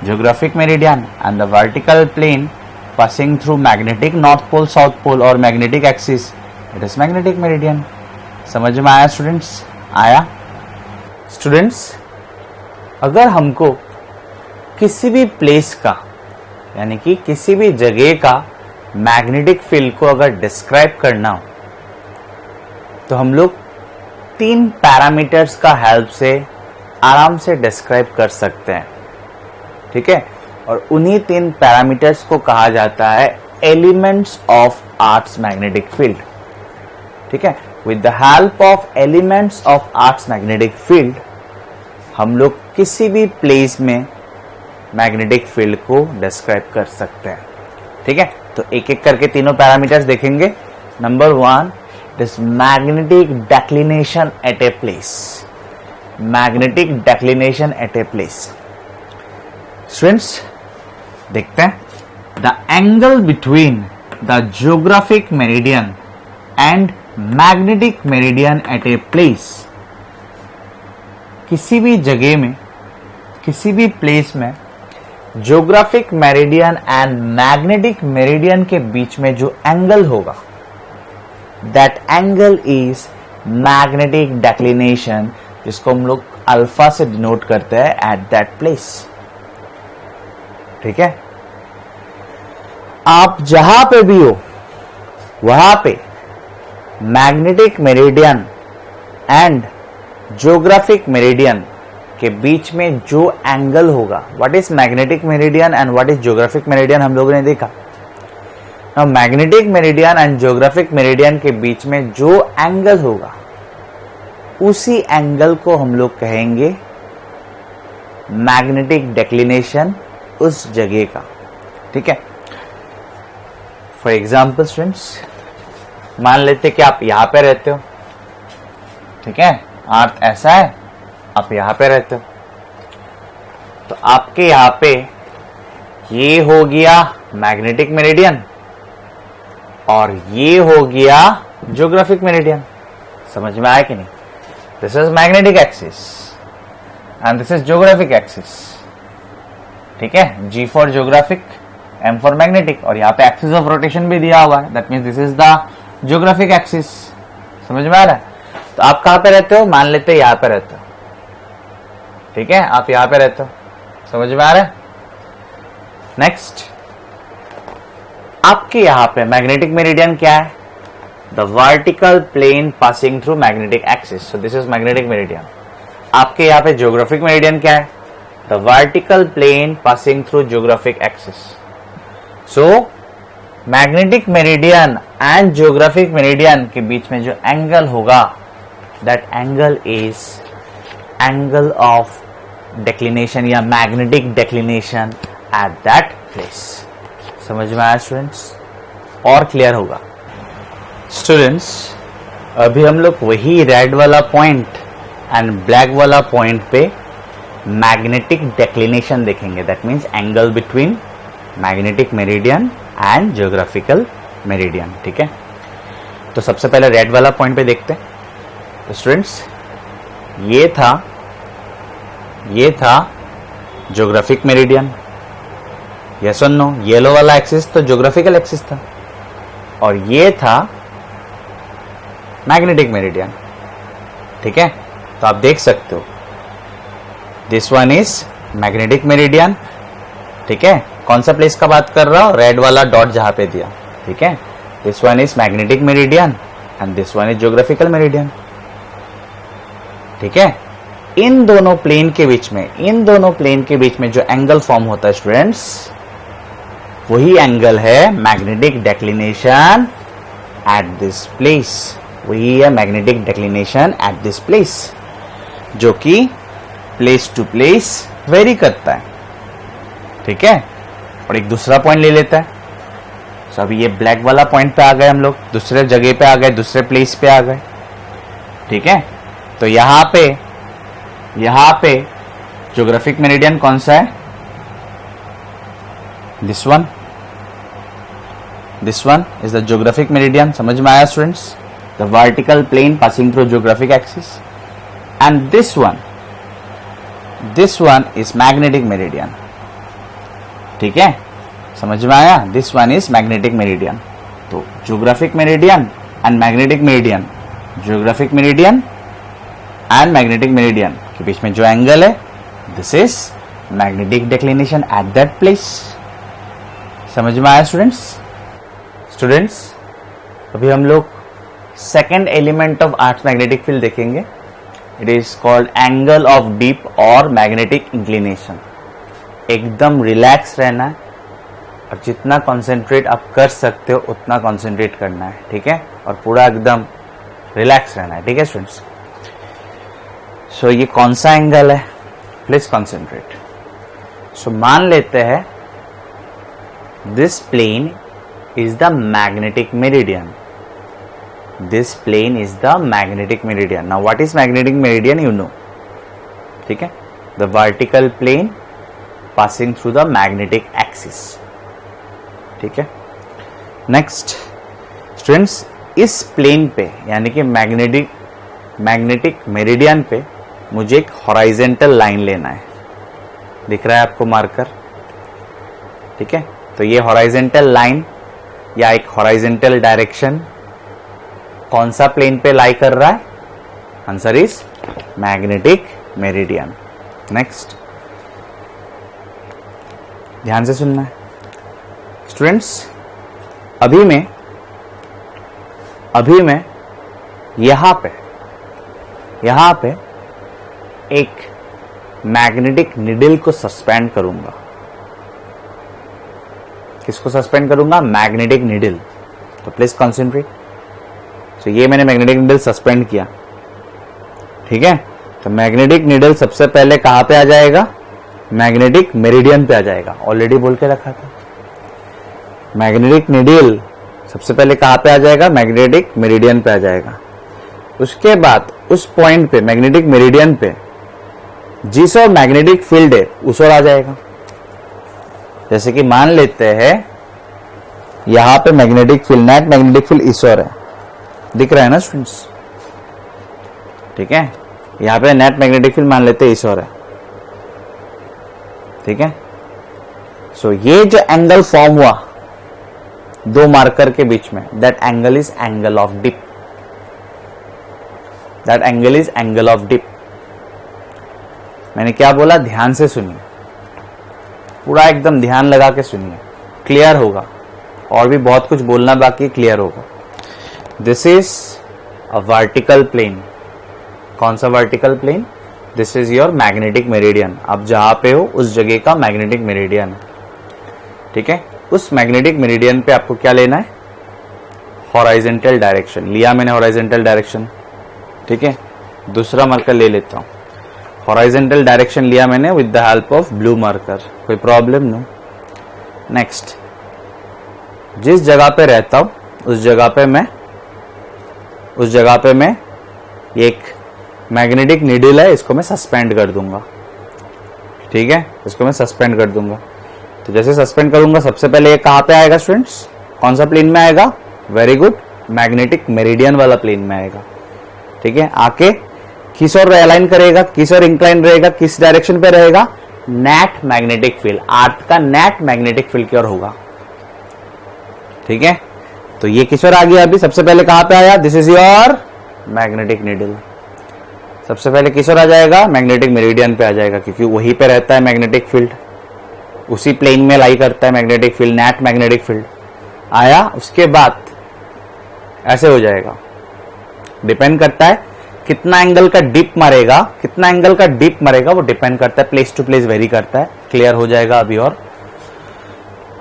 geographic meridian. And the vertical plane passing through magnetic north pole, south pole और magnetic axis, it is magnetic meridian। समझ में आया students? आया? Students, अगर हमको किसी भी प्लेस का, यानी कि किसी भी जगह का मैग्नेटिक फील्ड को अगर डिस्क्राइब करना हो, तो हम लोग 3 पैरामीटर्स का हेल्प से आराम से डिस्क्राइब कर सकते हैं। ठीक है? और उन्हीं 3 पैरामीटर्स को कहा जाता है elements of earth's magnetic field. ठीक है? With the help of elements of earth's magnetic field हम लोग किसी भी प्लेस में मैग्नेटिक फील्ड को डिस्क्राइब कर सकते हैं। ठीक है? तो एक एक करके तीनों पैरामीटर्स देखेंगे। Number 1 is magnetic declination at a place. Magnetic declination at a place, students देखते हैं, the angle between the geographic meridian and magnetic meridian at a place. किसी भी जगह में, किसी भी प्लेस में geographic meridian and magnetic meridian के बीच में जो एंगल होगा, that angle is magnetic declination, जिसको हम लोग अल्फा से डिनोट करते हैं एट दैट प्लेस। ठीक है, आप जहां पे भी हो वहां पे magnetic meridian and geographic meridian के बीच में जो एंगल होगा, what is magnetic meridian and what is geographic meridian, हम लोगों ने देखा। Now magnetic meridian and geographic meridian के बीच में जो एंगल होगा, उसी एंगल को हम लोग कहेंगे मैग्नेटिक डेक्लिनेशन उस जगह का। ठीक है, फॉर एग्जाम्पल स्टूडेंट्स, मान लेते कि आप यहां पे रहते हो। ठीक है, अर्थ ऐसा है, आप यहां पे रहते हो, तो आपके यहां पे ये हो गया मैग्नेटिक मेरिडियन और ये हो गया ज्योग्राफिक मेरिडियन। समझ में आया कि नहीं? This is magnetic axis and this is geographic axis. ठीक है, G for geographic, M for magnetic, और यहाँ पे एक्सिस ऑफ रोटेशन भी दिया हुआ है, that means this is the geographic axis. समझ में आ रहा है? तो आप कहां पे रहते हो? मान लेते हैं यहां पे रहते हो। ठीक है, आप यहां पे रहते हो। समझ में आ रहा है? नेक्स्ट, आपके यहां पे मैग्नेटिक मेरिडियन क्या है? The vertical plane passing through magnetic axis, so this is magnetic meridian. आपके यहां पे ज्योग्राफिक मेरिडियन क्या है? The vertical plane passing through geographic axis. So magnetic meridian and geographic meridian के बीच में जो एंगल होगा, that angle is angle of declination या magnetic declination at that place. समझ में आया स्टूडेंट्स? और क्लियर होगा स्टूडेंट्स? अभी हम लोग वही रेड वाला पॉइंट एंड ब्लैक वाला पॉइंट पे मैग्नेटिक डेक्लिनेशन देखेंगे, that means angle between magnetic meridian and geographical meridian. ठीक है, तो सबसे पहले रेड वाला पॉइंट पे देखते हैं। तो स्टूडेंट्स, ये था ज्योग्राफिक मेरिडियन। यस और नो? येलो वाला एक्सिस तो ज्योग्राफिकल एक्सिस था, और ये था मैग्नेटिक मेरिडियन। ठीक है, तो आप देख सकते हो this one is magnetic meridian. ठीक है, कौन सा प्लेस का बात कर रहा हूं? रेड वाला डॉट जहां पे दिया। ठीक है, this one is magnetic meridian and this one is geographical meridian. ठीक है, इन दोनों प्लेन के बीच में जो एंगल फॉर्म होता है स्टूडेंट्स, वही एंगल है magnetic declination eight this place. वही है magnetic declination eight this place, जो कि प्लेस टू प्लेस वेरी करता है। ठीक है, और एक दूसरा पॉइंट ले लेता है। तो अभी ये ब्लैक वाला पॉइंट पे आ गए हम लोग, दूसरे जगह पे आ गए, दूसरे प्लेस पे आ गए। ठीक है, तो यहां पे ज्योग्राफिक मेरिडियन कौन सा है? This one is the geographic meridian. समझ में आया students? The vertical plane passing through geographic axis, and this one is magnetic meridian. ठीक है, समझ में आया? This one is magnetic meridian. तो geographic meridian and magnetic meridian, geographic meridian and magnetic meridian के बीच में जो एंगल है, this is magnetic declination at that place. समझ में आया स्टूडेंट्स? अभी हम लोग second element of earth magnetic field देखेंगे। It is called angle of deep और मैग्नेटिक इंक्लिनेशन। एकदम रिलैक्स रहना है और जितना कंसंट्रेट आप कर सकते हो उतना कंसंट्रेट करना है। ठीक है, और पूरा एकदम रिलैक्स रहना है। ठीक है स्टूडेंट्स? सो ये कौन सा एंगल है? Please concentrate. सो मान लेते हैं this plane is the magnetic meridian. This plane is the magnetic meridian. Now what is magnetic meridian? You know. ठीक है, the vertical plane passing through the magnetic axis. ठीक है, नेक्स्ट स्टूडेंट्स, इस plane पे यानी कि मैग्नेटिक मेरिडियन पे मुझे एक हॉराइजेंटल लाइन लेना है। दिख रहा है आपको मार्कर? ठीक है, तो ये हॉराइजेंटल लाइन या एक हॉराइजेंटल डायरेक्शन कौन सा प्लेन पे लाई कर रहा है? Answer is magnetic meridian. Next, ध्यान से सुनना है स्टूडेंट्स। अभी मैं यहां पे एक मैग्नेटिक निडल को सस्पेंड करूंगा। किसको सस्पेंड करूंगा? Magnetic needle. तो प्लीज कॉन्सेंट्रेट। तो ये मैंने मैग्नेटिक निडल सस्पेंड किया। ठीक है, तो मैग्नेटिक निडल सबसे पहले कहां पे आ जाएगा? मैग्नेटिक मेरिडियन पे आ जाएगा। ऑलरेडी बोल के रखा था, मैग्नेटिक निडल सबसे पहले कहां पे आ जाएगा? मैग्नेटिक मेरिडियन पे आ जाएगा। उसके बाद उस पॉइंट पे मैग्नेटिक मेरिडियन पे जिस और मैग्नेटिक फील्ड है उस ओर आ जाएगा। जैसे कि मान लेते हैं यहां पे magnetic field, net magnetic field इस ओर है, दिख रहा है ना स्टूडेंट्स? ठीक है, यहां पे नेट मैग्नेटिक फील्ड मान लेते हैं इस ओर है। ठीक है, सो ये जो एंगल फॉर्म हुआ दो मार्कर के बीच में, that angle is angle of dip. That angle is angle of dip. मैंने क्या बोला? ध्यान से सुनिए, पूरा एकदम ध्यान लगा के सुनिए, क्लियर होगा। और भी बहुत कुछ बोलना बाकी, क्लियर होगा। This is a vertical plane. कौन सा vertical plane? This is your magnetic meridian. आप जहां पे हो उस जगह का मैग्नेटिक मेरिडियन है। ठीक है, उस मैग्नेटिक मेरिडियन पे आपको क्या लेना है? Horizontal direction. लिया मैंने हॉराइजेंटल डायरेक्शन। ठीक है, दूसरा मार्कर ले लेता हूं। हॉराइजेंटल डायरेक्शन लिया मैंने with the help of blue marker. कोई प्रॉब्लम नो। नेक्स्ट, जिस जगह पे रहता हूं उस जगह पे मैं एक मैग्नेटिक नीडल है, इसको मैं सस्पेंड कर दूंगा। ठीक है, इसको मैं सस्पेंड कर दूंगा। तो जैसे सस्पेंड करूंगा सबसे पहले ये कहां पे आएगा स्टूडेंट्स? कौन सा प्लेन में आएगा? वेरी गुड, मैग्नेटिक मेरिडियन वाला प्लेन में आएगा। ठीक है, आके किस और अलाइन करेगा, किस और इंक्लाइन रहेगा, किस डायरेक्शन पे रहेगा? नेट मैग्नेटिक फील्ड, अर्थ का नेट मैग्नेटिक फील्ड की ओर होगा। ठीक है, तो ये किस ओर आ गया? अभी सबसे पहले कहां पे आया? This is your magnetic needle. सबसे पहले किस ओर आ जाएगा? मैग्नेटिक मेरिडियन पे आ जाएगा, क्योंकि वहीं पे रहता है मैग्नेटिक फील्ड, उसी प्लेन में लाई करता है magnetic field, net magnetic field आया। उसके बाद ऐसे हो जाएगा। डिपेंड करता है कितना एंगल का डिप मारेगा, वो डिपेंड करता है, प्लेस टू प्लेस वेरी करता है। क्लियर हो जाएगा अभी। और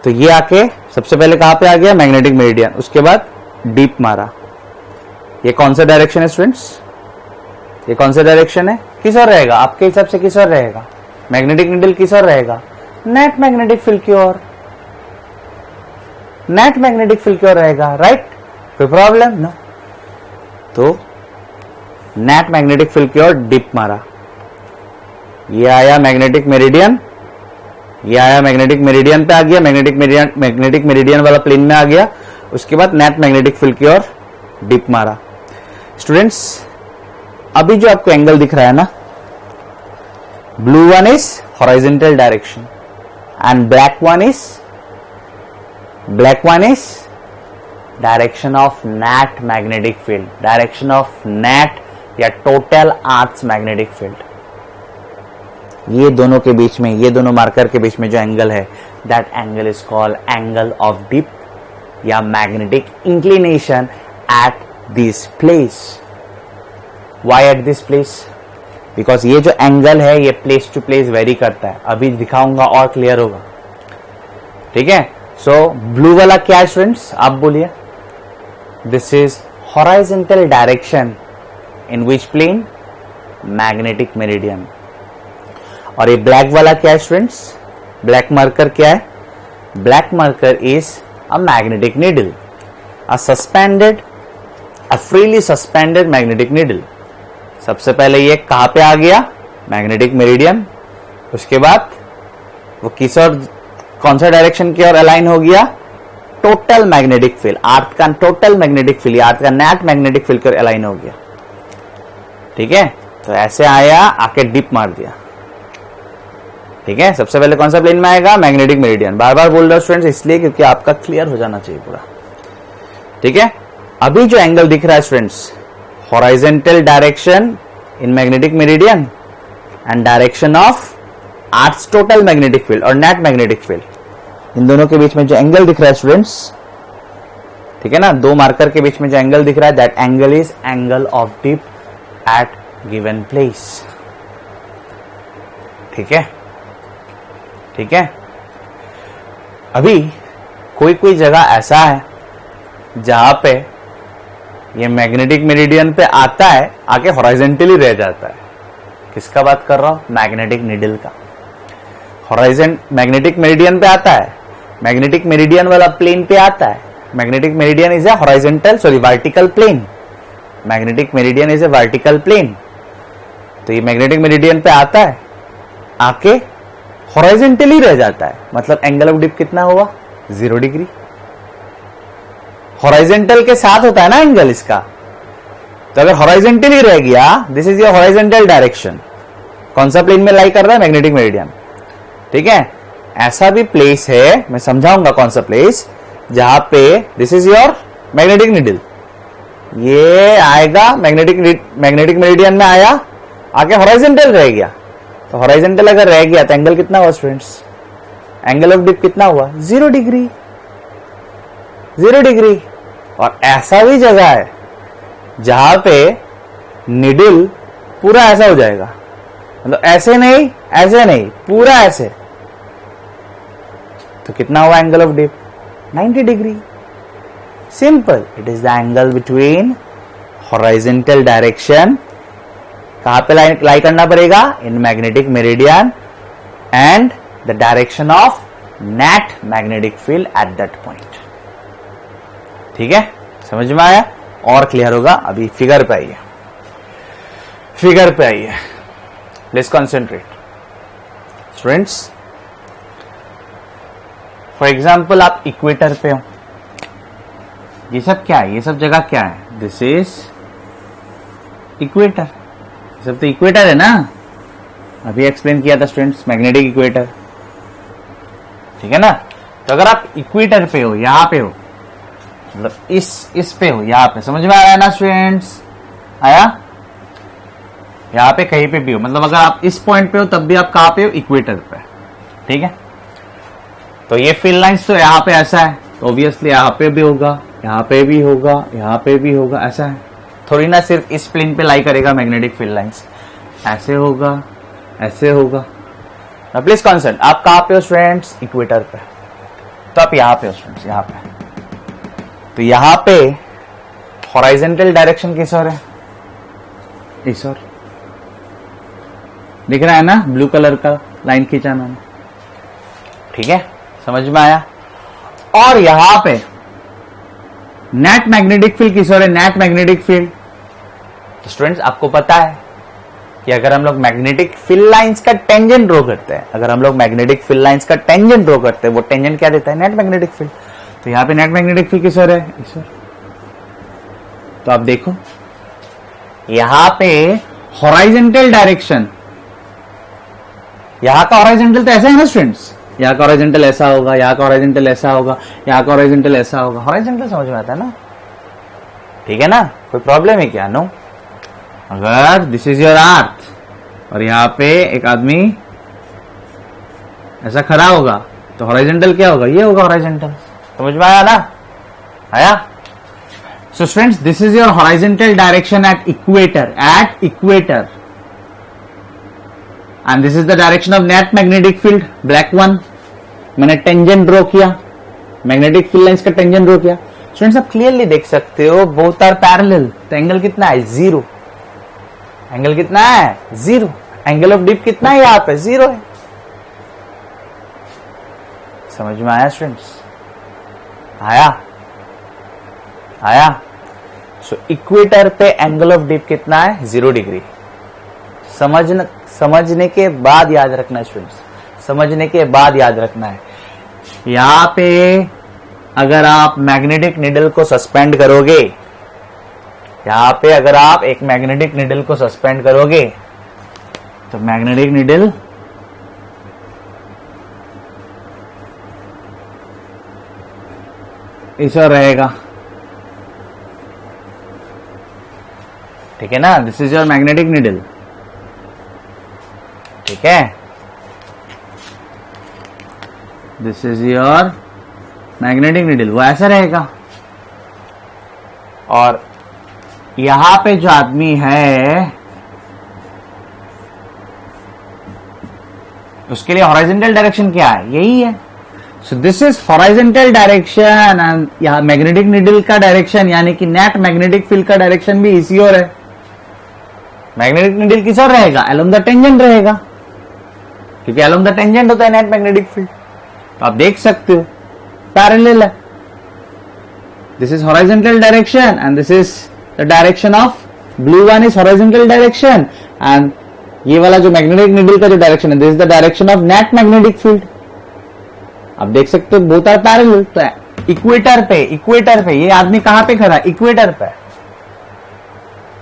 तो ये आके सबसे पहले कहां पे आ गया? Magnetic meridian. उसके बाद डीप मारा। ये कौन सा डायरेक्शन है स्टूडेंट्स? ये कौन सा डायरेक्शन है? किस ओर रहेगा आपके हिसाब से? किस ओर रहेगा? मैग्नेटिक नीडल किस ओर रहेगा? नेट मैग्नेटिक फील्ड की ओर। नेट मैग्नेटिक फील्ड की ओर रहेगा, राइट? कोई प्रॉब्लम? नो। तो नेट मैग्नेटिक फील्ड की ओर डिप मारा। ये आया मैग्नेटिक मेरिडियन, ये आया मैग्नेटिक मेरिडियन पे आ गया, मैग्नेटिक मेरिडियन वाला प्लेन में आ गया। उसके बाद नेट मैग्नेटिक फील्ड की ओर डिप मारा। स्टूडेंट्स, अभी जो आपको एंगल दिख रहा है ना, blue one is horizontal direction and black one is direction of net magnetic field, direction of net या टोटल अर्थ मैग्नेटिक फील्ड। ये दोनों के बीच में, ये दोनों मार्कर के बीच में जो एंगल है, that angle is called angle of dip या magnetic inclination at this place. Why at this place? Because ये जो एंगल है ये प्लेस टू प्लेस वेरी करता है। अभी दिखाऊंगा और क्लियर होगा। ठीक है, सो ब्लू वाला क्या है स्टूडेंट्स? आप बोलिए। This is horizontal direction in which plane? Magnetic meridian. और ये ब्लैक वाला क्या है स्टूडेंट्स? ब्लैक मार्कर क्या है? Black marker is a magnetic needle, a freely suspended magnetic needle। सबसे पहले ये कहां पे आ गया? Magnetic meridian. उसके बाद वो किस और कौन सा डायरेक्शन की ओर अलाइन हो गया? टोटल मैग्नेटिक फील्ड, अर्थ का टोटल मैग्नेटिक फील्ड, अर्थ का नेट मैग्नेटिक फील्ड की ओर अलाइन हो गया। ठीक है, तो ऐसे आया, आके डिप मार दिया। ठीक है, सबसे पहले कौन सा प्लेन में आएगा? Magnetic meridian. बार बार बोल रहा हूं स्टूडेंट्स इसलिए क्योंकि आपका क्लियर हो जाना चाहिए पूरा। ठीक है, अभी जो एंगल दिख रहा है students, horizontal direction in magnetic meridian and direction of earth total magnetic field और नेट मैग्नेटिक फील्ड, इन दोनों के बीच में जो एंगल दिख रहा है स्टूडेंट्स, ठीक है ना, दो मार्कर के बीच में जो एंगल दिख रहा है, that angle is angle of dip at given place. ठीक है, ठीक है। अभी कोई कोई जगह ऐसा है जहां पे ये मैग्नेटिक मेरिडियन पे आता है, आके हॉरिजॉन्टली रह जाता है। किसका बात कर रहा हूं? मैग्नेटिक नीडल का। हॉरिजॉन मैग्नेटिक मेरिडियन पे आता है, मैग्नेटिक मेरिडियन वाला प्लेन पे आता है। Magnetic meridian is a horizontal vertical plane. Magnetic meridian is a vertical plane. तो ये मैग्नेटिक मेरिडियन पे आता है, आके हॉरिजॉन्टली रह जाता है। मतलब एंगल ऑफ डिप कितना हुआ? 0 डिग्री। हॉरिजॉन्टल के साथ होता है ना एंगल इसका, तो अगर हॉरिजॉन्टली रह गया, this is your horizontal direction. कौन सा प्लेन में लाई कर रहा है? Magnetic meridian. ठीक है, ऐसा भी प्लेस है, मैं समझाऊंगा कौन सा प्लेस, जहां पे this is your magnetic needle, ये आएगा मैग्नेटिक मेरिडियन में आया, आके हॉरिजॉन्टल रह गया। तो हॉरिजॉन्टल अगर रह गया तो एंगल कितना हुआ स्टूडेंट्स? एंगल ऑफ डिप कितना हुआ? 0 डिग्री। 0 डिग्री। और ऐसा भी जगह है जहां पे निडल पूरा ऐसा हो जाएगा, मतलब ऐसे नहीं, पूरा ऐसे, तो कितना हुआ angle of dip? 90 degree. Simple, it is the angle between horizontal direction, कहां पे लाई करना पड़ेगा? In magnetic meridian and the direction of net magnetic field at that point. ठीक है, समझ में आया? और क्लियर होगा। अभी फिगर पे आइए, फिगर पे आइए, please concentrate students. For example आप इक्वेटर पे हो, ये सब क्या है? ये सब जगह क्या है? This is equator. ये सब तो इक्वेटर है ना, अभी एक्सप्लेन किया था स्टूडेंट्स, मैग्नेटिक इक्वेटर। ठीक है ना, तो अगर आप इक्वेटर पे हो, यहां पे हो, मतलब इस पे हो, यहां पे, समझ में आ रहा है ना स्टूडेंट्स? आया? यहां पे कहीं पे भी हो, मतलब अगर आप इस पॉइंट पे हो तब भी आप कहां पे हो? इक्वेटर पे। ठीक है, तो ये फील्ड लाइंस तो यहां पे ऐसा है, तो ऑब्वियसली यहां पे भी होगा, यहां पे भी होगा, यहां पे भी होगा, ऐसा है। थोड़ी ना सिर्फ इस प्लेन पे लाई करेगा मैग्नेटिक फील्ड लाइंस, ऐसे होगा, ऐसे होगा। प्लीज कॉन्सेंट्रेट, आप कहां पे हो स्टूडेंट्स? इक्वेटर पे। तो आप यहां पे हो स्टूडेंट्स, यहां पे। तो यहां पे हॉरिजॉन्टल डायरेक्शन किस ओर है? इस ओर। दिख रहा है ना, ब्लू कलर का लाइन खींचा मैंने। ठीक है, समझ में आया? और यहां पे नेट मैग्नेटिक फील्ड किस ओर है? Net magnetic field. तो स्टूडेंट्स आपको पता है कि अगर हम लोग मैग्नेटिक फील्ड लाइंस का टेंजेंट ड्रॉ करते हैं, अगर हम लोग मैग्नेटिक फील्ड लाइंस का टेंजेंट ड्रॉ करते हैं, वो टेंजेंट क्या देता है? Net magnetic field. तो यहां पे नेट मैग्नेटिक फील्ड किस ओर है? इस ओर। तो आप देखो यहां पे हॉरिजॉन्टल डायरेक्शन, यहां का हॉरिजॉन्टल तो ऐसा है ना स्टूडेंट्स, यहाँ का हॉरिजॉन्टल ऐसा होगा, यहाँ का हॉरिजॉन्टल ऐसा होगा, यहाँ का हॉरिजॉन्टल ऐसा होगा। हॉरिजॉन्टल समझ में आता है ना? ठीक है ना, कोई प्रॉब्लम है क्या? नो। अगर दिस इज योर अर्थ और यहाँ पे एक आदमी ऐसा खड़ा होगा, तो हॉरिजॉन्टल क्या होगा? ये होगा हॉरिजॉन्टल। समझ में आया ना? आया? So students, this is your horizontal direction at equator, and this is the direction of net magnetic field, black one। मैंने टेंजेंट ड्रॉ किया, मैग्नेटिक फील्ड लाइंस का टेंजेंट ड्रॉ किया। स्टूडेंट्स आप क्लियरली देख सकते हो, बोथ आर पैरेलल। तो angle कितना है? 0। एंगल कितना है? 0। एंगल ऑफ डिप कितना है? यहाँ पे 0 है। समझ में आया स्टूडेंट्स? आया? सो इक्वेटर पे एंगल ऑफ डिप कितना है? 0 डिग्री। समझने के बाद याद रखना स्टूडेंट्स, समझने के बाद याद रखना है। यहां पे अगर आप मैग्नेटिक निडल को सस्पेंड करोगे, यहां पे अगर आप एक मैग्नेटिक निडल को सस्पेंड करोगे तो मैग्नेटिक निडल इस ओर रहेगा, ठीक है ना। This is your magnetic needle, ठीक है। This is your magnetic needle, वो ऐसा रहेगा। और यहां पे जो आदमी है उसके लिए हॉरिजॉन्टल डायरेक्शन क्या है, यही है। So this is horizontal direction and यहां मैग्नेटिक निडल का डायरेक्शन यानी कि नेट मैग्नेटिक फील्ड का डायरेक्शन भी इसी ओर है। मैग्नेटिक निडल किस ओर रहेगा, अलोंग द टेंजेंट रहेगा, क्योंकि अलोंग द टेंजेंट होता है नेट मैग्नेटिक फील्ड। तो आप देख सकते हो पैरेलल है। This is horizontal direction and this is the direction of blue one is horizontal direction and ये वाला जो मैग्नेटिक निडल का जो डायरेक्शन है this is the direction of net magnetic field. आप देख सकते हो बोथ आर पैरेलल। तो इक्वेटर पे ये आदमी कहां पे खड़ा है, इक्वेटर पे।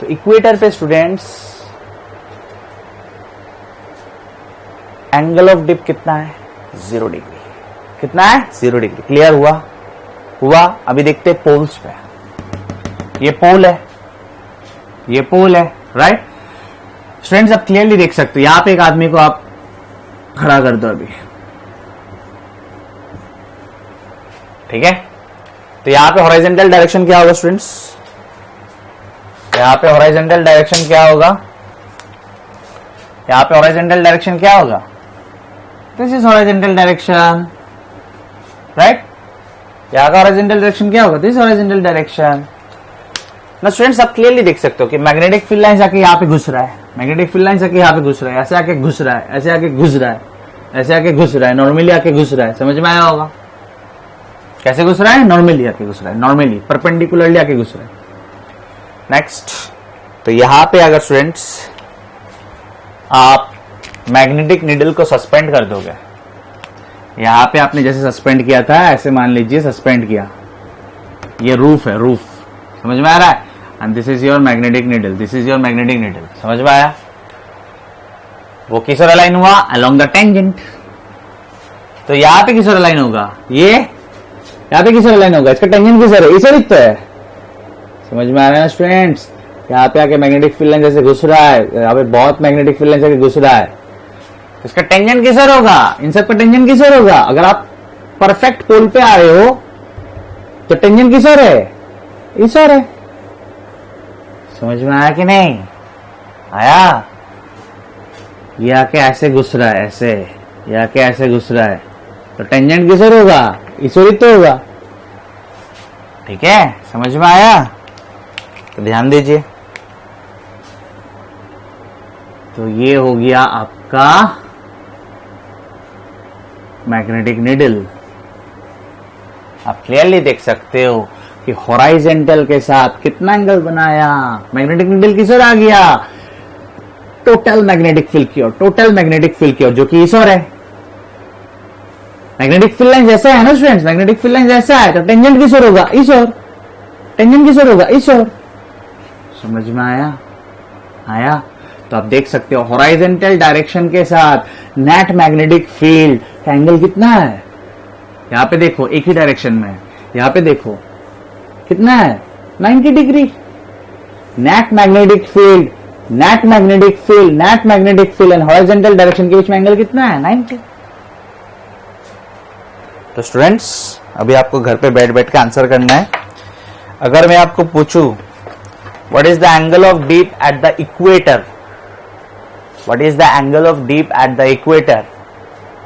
तो इक्वेटर पे स्टूडेंट्स एंगल ऑफ डिप कितना है, 0 डिग्री। कितना है, 0 डिग्री। क्लियर हुआ। अभी देखते हैं पोल्स पे। ये पोल है, राइट स्टूडेंट्स। आप क्लियरली देख सकते हो, यहां पे एक आदमी को आप खड़ा कर दो अभी, ठीक है। तो यहां पे हॉरिजॉन्टल डायरेक्शन क्या होगा स्टूडेंट्स, यहां पे हॉरिजॉन्टल डायरेक्शन क्या होगा, यहां पे हॉरिजॉन्टल डायरेक्शन क्या होगा, this is horizontal direction, right. यहां का हॉरिजॉन्टल डायरेक्शन क्या होगा, दिस हॉरिजॉन्टल डायरेक्शन। ना स्टूडेंट्स आप क्लियरली देख सकते हो कि मैग्नेटिक फील्ड लाइन जाके यहां पे घुस रहा है, मैग्नेटिक फील्ड लाइन जाके यहां पे घुस रहा है, ऐसे आके घुस रहा है, ऐसे आके घुस रहा है, ऐसे आके घुस रहा है, नॉर्मली आके घुस रहा है। समझ में आया होगा कैसे घुस रहा है, नॉर्मली आके घुस रहा है, नॉर्मली परपेंडिकुलरली आके घुस रहा है। नेक्स्ट, तो यहां पे अगर स्टूडेंट्स आप मैग्नेटिक निडल को सस्पेंड कर दोगे, यहां पे आपने जैसे सस्पेंड किया था ऐसे मान लीजिए सस्पेंड किया, ये रूफ है, रूफ, समझ में आ रहा है। And this is your magnetic needle, this is your magnetic needle, समझ में आया। वो किस ओर अलाइन हुआ, अलोंग द टेंजेंट। तो यहां पे किस ओर अलाइन होगा, ये यहां पे किस ओर अलाइन होगा, इसका टेंजेंट किस ओर है, इस ओर तो है। समझ में आ रहा है स्टूडेंट्स। यहाँ पे आके मैग्नेटिक फील्ड लाइन जैसे घुस रहा है, यहाँ पे बहुत मैग्नेटिक फील्ड लाइन जैसे घुस रहा है, तो इसका टेंजेंट किस ओर होगा, इन सब का टेंजेंट किस ओर होगा। अगर आप परफेक्ट पोल पे आ रहे हो तो टेंजेंट किस ओर है, इस ओर है। समझ में आया कि नहीं आया। ये आके ऐसे घुस रहा है, ऐसे ये आके ऐसे घुस रहा है, तो टेंजेंट किस ओर होगा, इस ओर ही तो होगा, ठीक है। समझ में आया, तो ध्यान दीजिए। तो ये हो गया आपका मैग्नेटिक निडल। आप क्लियरली देख सकते हो कि हॉरिजॉन्टल के साथ कितना एंगल बनाया, मैग्नेटिक निडल किस ओर आ गया, टोटल मैग्नेटिक फील्ड की ओर, टोटल मैग्नेटिक फील्ड की ओर, जो कि इस ओर है। मैग्नेटिक फील्ड लाइन जैसा है ना स्टूडेंट्स, मैग्नेटिक फील्ड लाइन जैसा है, तो टेंजेंट किस ओर होगा, इस ओर, टेंजेंट किस ओर होगा, इस ओर। समझ में आया। तो आप देख सकते हो हॉरिजॉन्टल डायरेक्शन के साथ नेट मैग्नेटिक फील्ड का एंगल कितना है। यहां पे देखो एक ही डायरेक्शन में, यहां पे देखो कितना है, 90 degree. Net magnetic field, net magnetic field, net magnetic field and horizontal direction के बीच में एंगल कितना है, 90। तो स्टूडेंट्स अभी आपको घर पे बैठ के आंसर करना है। अगर मैं आपको पूछूं what is the angle of deep at the equator, what is the angle of deep at the equator,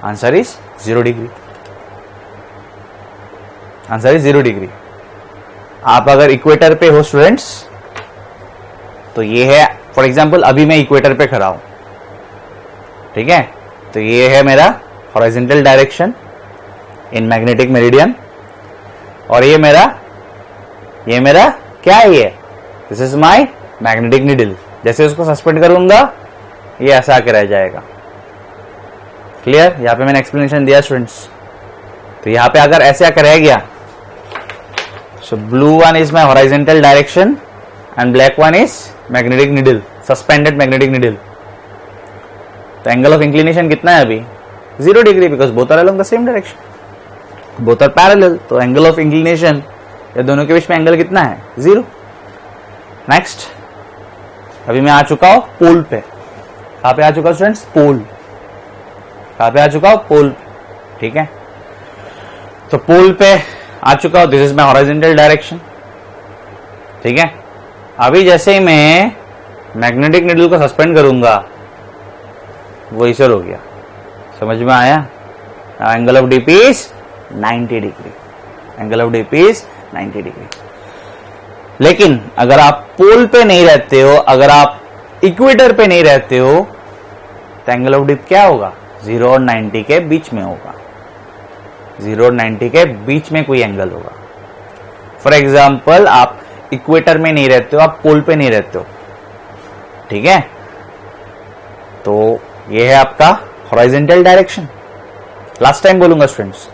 answer is 0 degree, answer is 0 degree. आप अगर इक्वेटर पे हो स्टूडेंट्स, तो ये है, फॉर एग्जांपल अभी मैं इक्वेटर पे खड़ा हूं, ठीक है। तो ये है मेरा horizontal direction in magnetic meridian, और ये मेरा क्या है, ये this is my magnetic needle. जैसे उसको सस्पेंड करूंगा ये ऐसा आके रह जाएगा, क्लियर? यहाँ पे मैंने एक्सप्लेनेशन दिया स्टूडेंट्स। तो यहाँ पे अगर ऐसे आकर रह गया, so blue one is my horizontal direction and black one is magnetic needle, suspended magnetic needle. तो एंगल ऑफ इंक्लिनेशन कितना है अभी? 0 degree, because both are along the same direction, both are parallel. तो एंगल ऑफ इंक्लिनेशन या दोनों के बीच में एंगल कितना है? 0। नेक्स्ट, अभी मैं आ चुका हूं पोल पे। कहां पे आ चुका स्टूडेंट्स? पोल। कहां पे आ चुका हूं? पोल। ठीक है, तो पोल पे आ चुका हूं। This is my horizontal direction. ठीक है, अभी जैसे ही मैं मैग्नेटिक नीडल को सस्पेंड करूंगा, वो इसे हो गया। समझ में आया? Angle of DP is 90 degree. Angle of DP is 90 degree. लेकिन अगर आप पोल पे नहीं रहते हो, अगर आप इक्वेटर पे नहीं रहते हो, तो एंगल ऑफ डिप क्या होगा? 0 और 90 के बीच में होगा। 0 और 90 के बीच में कोई एंगल होगा। फॉर एग्जाम्पल, आप इक्वेटर में नहीं रहते हो, आप पोल पे नहीं रहते हो। ठीक है, तो ये है आपका हॉरिजॉन्टल डायरेक्शन। लास्ट टाइम बोलूंगा students,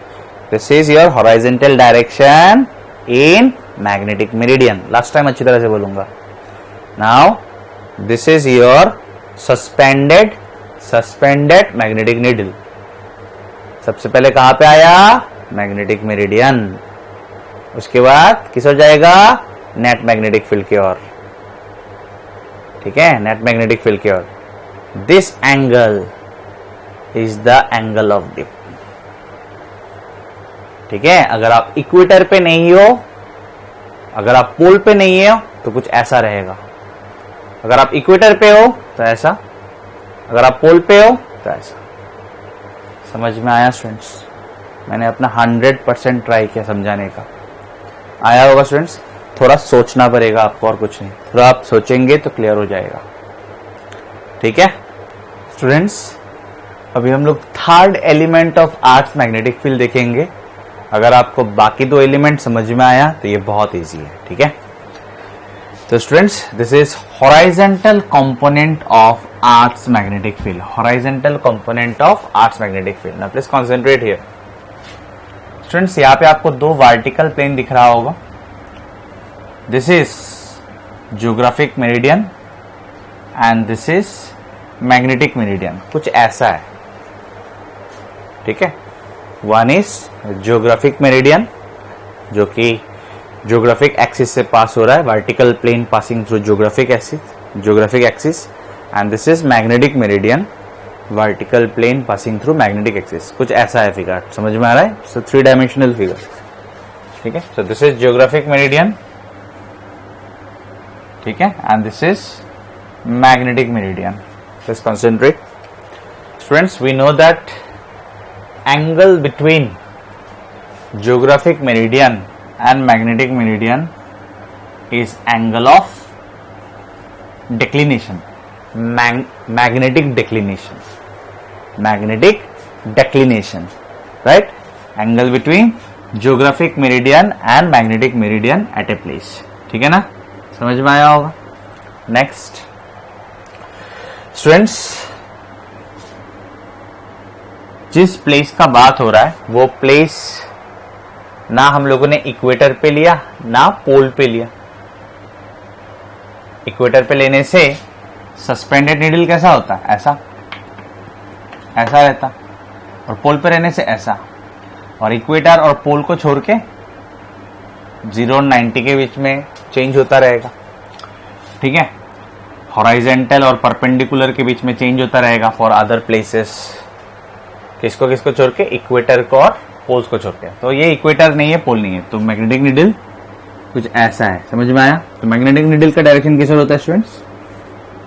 this is your horizontal direction in magnetic meridian. Last time अच्छी तरह से बोलूंगा। Now this is your suspended magnetic needle. सबसे पहले कहां पे आया? Magnetic meridian. उसके बाद किस हो जाएगा? नेट मैग्नेटिक फील्ड की ओर। ठीक है, नेट मैग्नेटिक फील्ड की ओर। This angle is the angle of dip. ठीक है, अगर आप इक्वेटर पे नहीं हो, अगर आप पोल पे नहीं हो, तो कुछ ऐसा रहेगा। अगर आप इक्वेटर पे हो तो ऐसा, अगर आप पोल पे हो तो ऐसा। समझ में आया स्टूडेंट्स? मैंने अपना 100% ट्राई किया समझाने का। आया होगा स्टूडेंट्स? थोड़ा सोचना पड़ेगा आपको, और कुछ नहीं। थोड़ा आप सोचेंगे तो क्लियर हो जाएगा। ठीक है स्टूडेंट्स, अभी हम लोग third element of arts magnetic field देखेंगे। अगर आपको बाकी 2 एलिमेंट समझ में आया तो ये बहुत इजी है। ठीक है, तो students, this is horizontal component of arts magnetic field. Horizontal component of arts magnetic field. Now please concentrate here students. यहाँ पे आपको 2 वर्टिकल प्लेन दिख रहा होगा। This is geographic meridian and this is magnetic meridian. कुछ ऐसा है। ठीक है, वन इज ज्योग्राफिक मेरिडियन, जो कि ज्योग्राफिक एक्सिस से पास हो रहा है, vertical plane passing through geographic axis. And this is magnetic meridian, vertical plane passing through magnetic axis. कुछ ऐसा है फिगर। समझ में आ रहा है? So 3 dimensional figure. ठीक है, so this is geographic meridian. ठीक है, and this is magnetic meridian. Let's concentrate. Students, we know that angle between geographic meridian and magnetic meridian is angle of declination. Magnetic declination. Magnetic declination. Right? Angle between geographic meridian and magnetic meridian at a place. ठीक है ना? समझ में आया होगा? Next. Students, जिस place का बात हो रहा है वो प्लेस ना हम लोगों ने इक्वेटर पे लिया ना पोल पे लिया। इक्वेटर पे लेने से सस्पेंडेड नीडल कैसा होता है? ऐसा रहता, और पोल पे रहने से ऐसा। और इक्वेटर और पोल को छोड़ के 0 और 90 के बीच में चेंज होता रहेगा। ठीक है, हॉरिजॉन्टल और परपेंडिकुलर के बीच में चेंज होता रहेगा फॉर अदर प्लेसेस। किसको छोड़ के? इक्वेटर को और पोल्स को छोड़ के। तो ये इक्वेटर नहीं है, पोल नहीं है, तो मैग्नेटिक नीडल कुछ ऐसा है। समझ में आया? तो मैग्नेटिक नीडल का डायरेक्शन कैसे होता है students?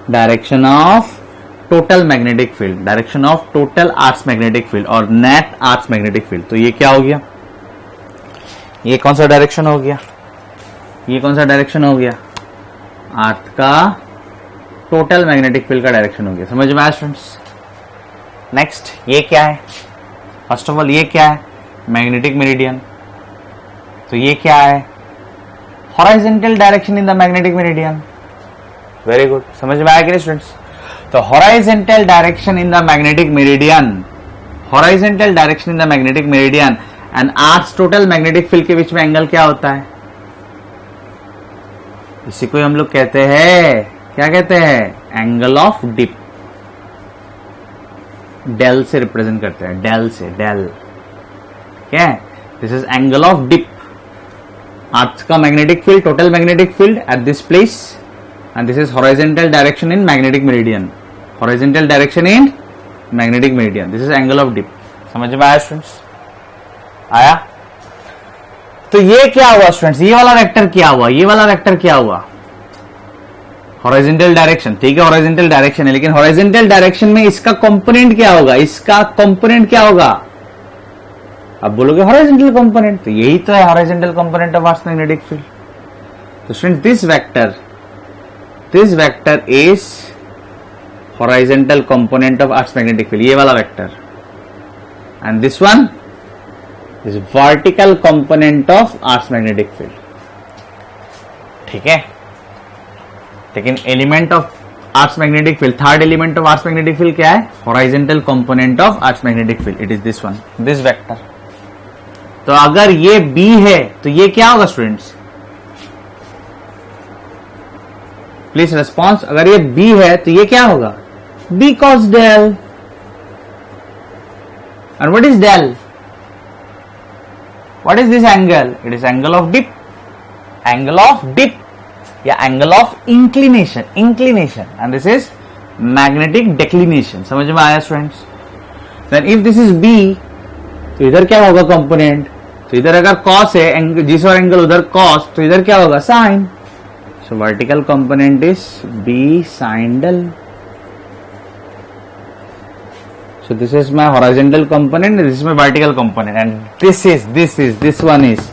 Direction of total magnetic field, direction of total arts magnetic field और नेट आर्ट्स मैग्नेटिक फील्ड। तो ये क्या हो गया? ये कौन सा डायरेक्शन हो गया? ये कौन सा डायरेक्शन हो गया? अर्थ का टोटल मैग्नेटिक फील्ड का डायरेक्शन हो गया। समझ में आया स्टूडेंट्स? नेक्स्ट, ये क्या है? फर्स्ट ऑफ ऑल ये क्या है? Magnetic meridian. तो ये क्या है? Horizontal direction in the magnetic meridian. Very good, समझ में आया कि नहीं स्टूडेंट्स? तो horizontal direction in the magnetic meridian horizontal direction in the magnetic meridian and arcs total magnetic field के बीच में एंगल क्या होता है? इसी को हम लोग कहते हैं, क्या कहते हैं? Angle of dip. डेल से रिप्रेजेंट करते हैं, डेल से, डेल, क्या है? This is angle of dip. Earth's का magnetic field, total magnetic field at this place, and this is horizontal direction in magnetic meridian. Horizontal direction in magnetic meridian, this is angle of dip. समझ में आया students? आया? तो ये क्या हुआ students? ये वाला वेक्टर क्या हुआ? ये वाला वेक्टर क्या हुआ? हॉरिजॉन्टल डायरेक्शन, ठीक है, हॉरिजॉन्टल डायरेक्शन है, लेकिन हॉरिजॉन्टल डायरेक्शन में इसका कंपोनेंट क्या होगा? इसका कंपोनेंट क्या होगा? अब बोलोगे हॉरिजॉन्टल कंपोनेंट, तो यही तो है horizontal component of earth's magnetic field. तो student this vector is horizontal component of earth's magnetic field, ये वाला vector, and this one is vertical component of earth's magnetic field, ठीक है। लेकिन element of earth's magnetic field, third element of earth's magnetic field क्या है? Horizontal component of earth's magnetic field, it is this one, this vector. तो अगर ये B है तो ये क्या होगा स्टूडेंट्स? Please response. अगर ये B है तो ये क्या होगा? B cos del। And what is del? What is this angle? It is angle of dip, angle of dip, या angle of inclination, inclination, and this is magnetic declination। समझ में आया students? Then if this is B, तो इधर क्या होगा component? तो इधर अगर cos है, जिस और एंगल उधर cos, तो इधर क्या होगा? sin। So vertical component is B sin del। So this is my horizontal component, this is my vertical component, and this one is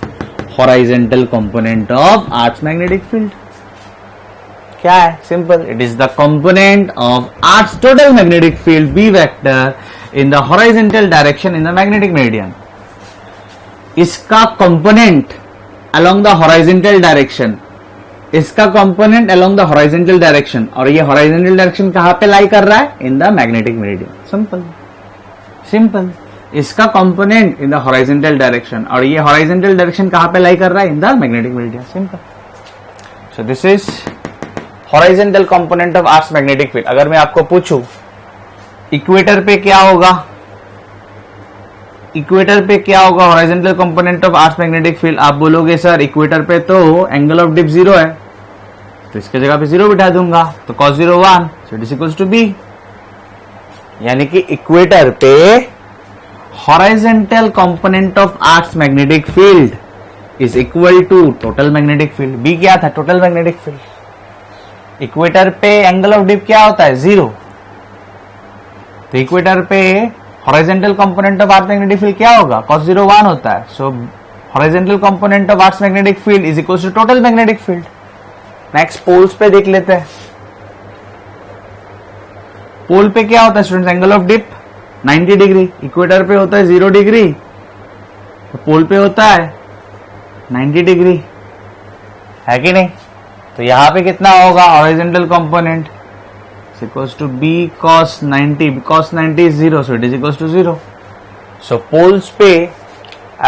horizontal component of Earth's magnetic field। क्या है? Simple, it is the component of earth's total magnetic field B vector in the horizontal direction in the magnetic meridian. इसका component along the horizontal direction, इसका component along the horizontal direction, और ये horizontal direction कहां पे लाई कर रहा है? In the magnetic meridian. Simple, simple. इसका component in the horizontal direction, और ये हॉरिजॉन्टल डायरेक्शन कहां पे लाई कर रहा है? In the magnetic meridian. Simple. So this is horizontal component of earth's magnetic field. अगर मैं आपको पूछूं इक्वेटर पे क्या होगा? इक्वेटर पे क्या होगा horizontal component of earth's magnetic field? आप बोलोगे सर इक्वेटर पे तो एंगल ऑफ डिप 0 है, तो इसके जगह पे 0 बिठा दूंगा, तो cos 0 1, so it is equals to B। यानी कि इक्वेटर पे horizontal component of earth's magnetic field is equal to total magnetic field. B क्या था? Total magnetic field. इक्वेटर पे एंगल ऑफ डिप क्या होता है? 0। तो इक्वेटर पे horizontal component of earth's magnetic field क्या होगा? cos 0 1 होता है। So horizontal component of earth's magnetic field is equal to total magnetic field. Next poles पे देख लेते हैं। पोल पे क्या होता है students? Angle of dip 90 degree. Equator पे होता है 0 डिग्री, तो पोल पे होता है 90 डिग्री, है कि नहीं? तो यहां पे कितना होगा horizontal component? equals to B cos 90, cos 90 is 0, so it is equals to 0. So poles पे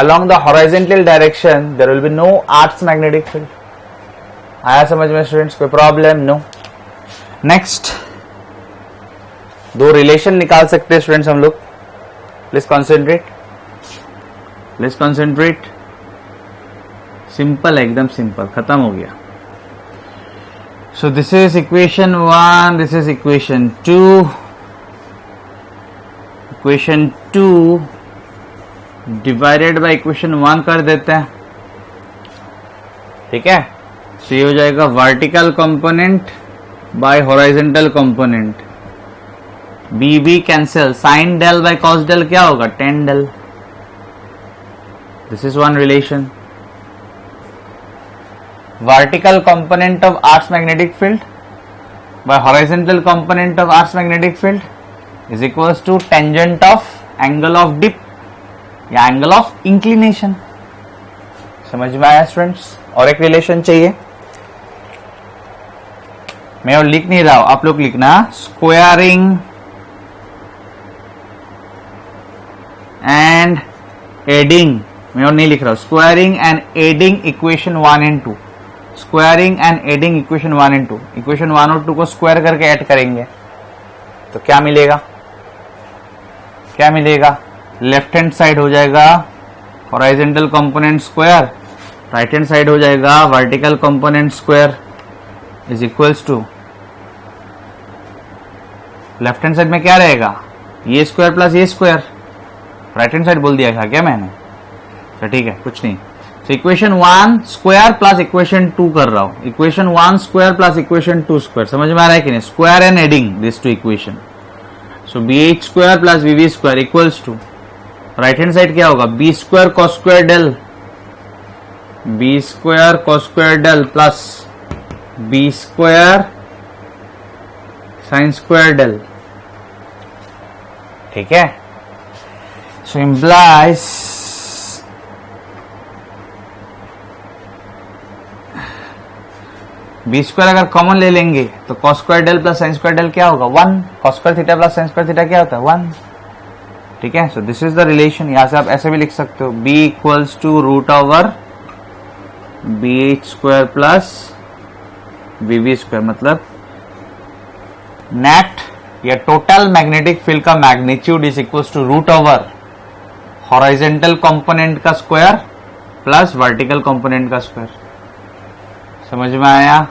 along the horizontal direction there will be no Earth's magnetic field। आया समझ में स्टूडेंट्स? कोई प्रॉब्लम? नो। नेक्स्ट दो रिलेशन निकाल सकते हैं students हम लोग। Please concentrate, please concentrate. Simple है, एकदम सिंपल, खत्म हो गया। So this is equation 1, this is equation 2, equation 2 divided by equation 1 कर देते हैं, ठीक है? तो ये हो जाएगा vertical component by horizontal component, B cancel, sine del by cos del क्या होगा? tan del. This is one relation. vertical component of Earth's magnetic field by horizontal component of Earth's magnetic field is equals to tangent of angle of dip या angle of inclination। समझ में आया students? और एक relation चाहिए, मैं और लिख नहीं रहा हूं, आप लोग लिखना। स्क्वायरिंग एडिंग, मैं और नहीं लिख रहा हूं, squaring and adding equation 1 and 2, squaring and adding equation 1 and 2, equation 1 और 2 को स्क्वायर करके ऐड करेंगे तो क्या मिलेगा, क्या मिलेगा, लेफ्ट हैंड साइड हो जाएगा horizontal component square, right hand side हो जाएगा vertical component square is equals to, left hand side में क्या रहेगा, ये स्क्वायर प्लस ये स्क्वायर, राइट हैंड साइड बोल दिया था क्या मैंने, तो ठीक है कुछ नहीं, तो इक्वेशन 1 स्क्वायर प्लस इक्वेशन 2 कर रहा हूं, equation 1 square plus equation 2 square, समझ में आ रहा है कि नहीं, square and adding this to equation, so bh square plus bv square equals to, right hand side क्या होगा, b square cos square del, b square cos square del plus b square sin square del, ठीक है, so implies B square अगर common ले लेंगे तो cos square del plus sin square del क्या होगा 1, cos square theta plus sin square theta क्या होता है 1, ठीक है, so this is the relation, यहां से आप ऐसे भी लिख सकते हो b equals to root over bh square plus bv square, मतलब नेट या टोटल मैग्नेटिक फील्ड का magnitude is equals to root over horizontal component का स्क्वायर प्लस वर्टिकल कंपोनेंट का स्क्वायर, समझ में आया,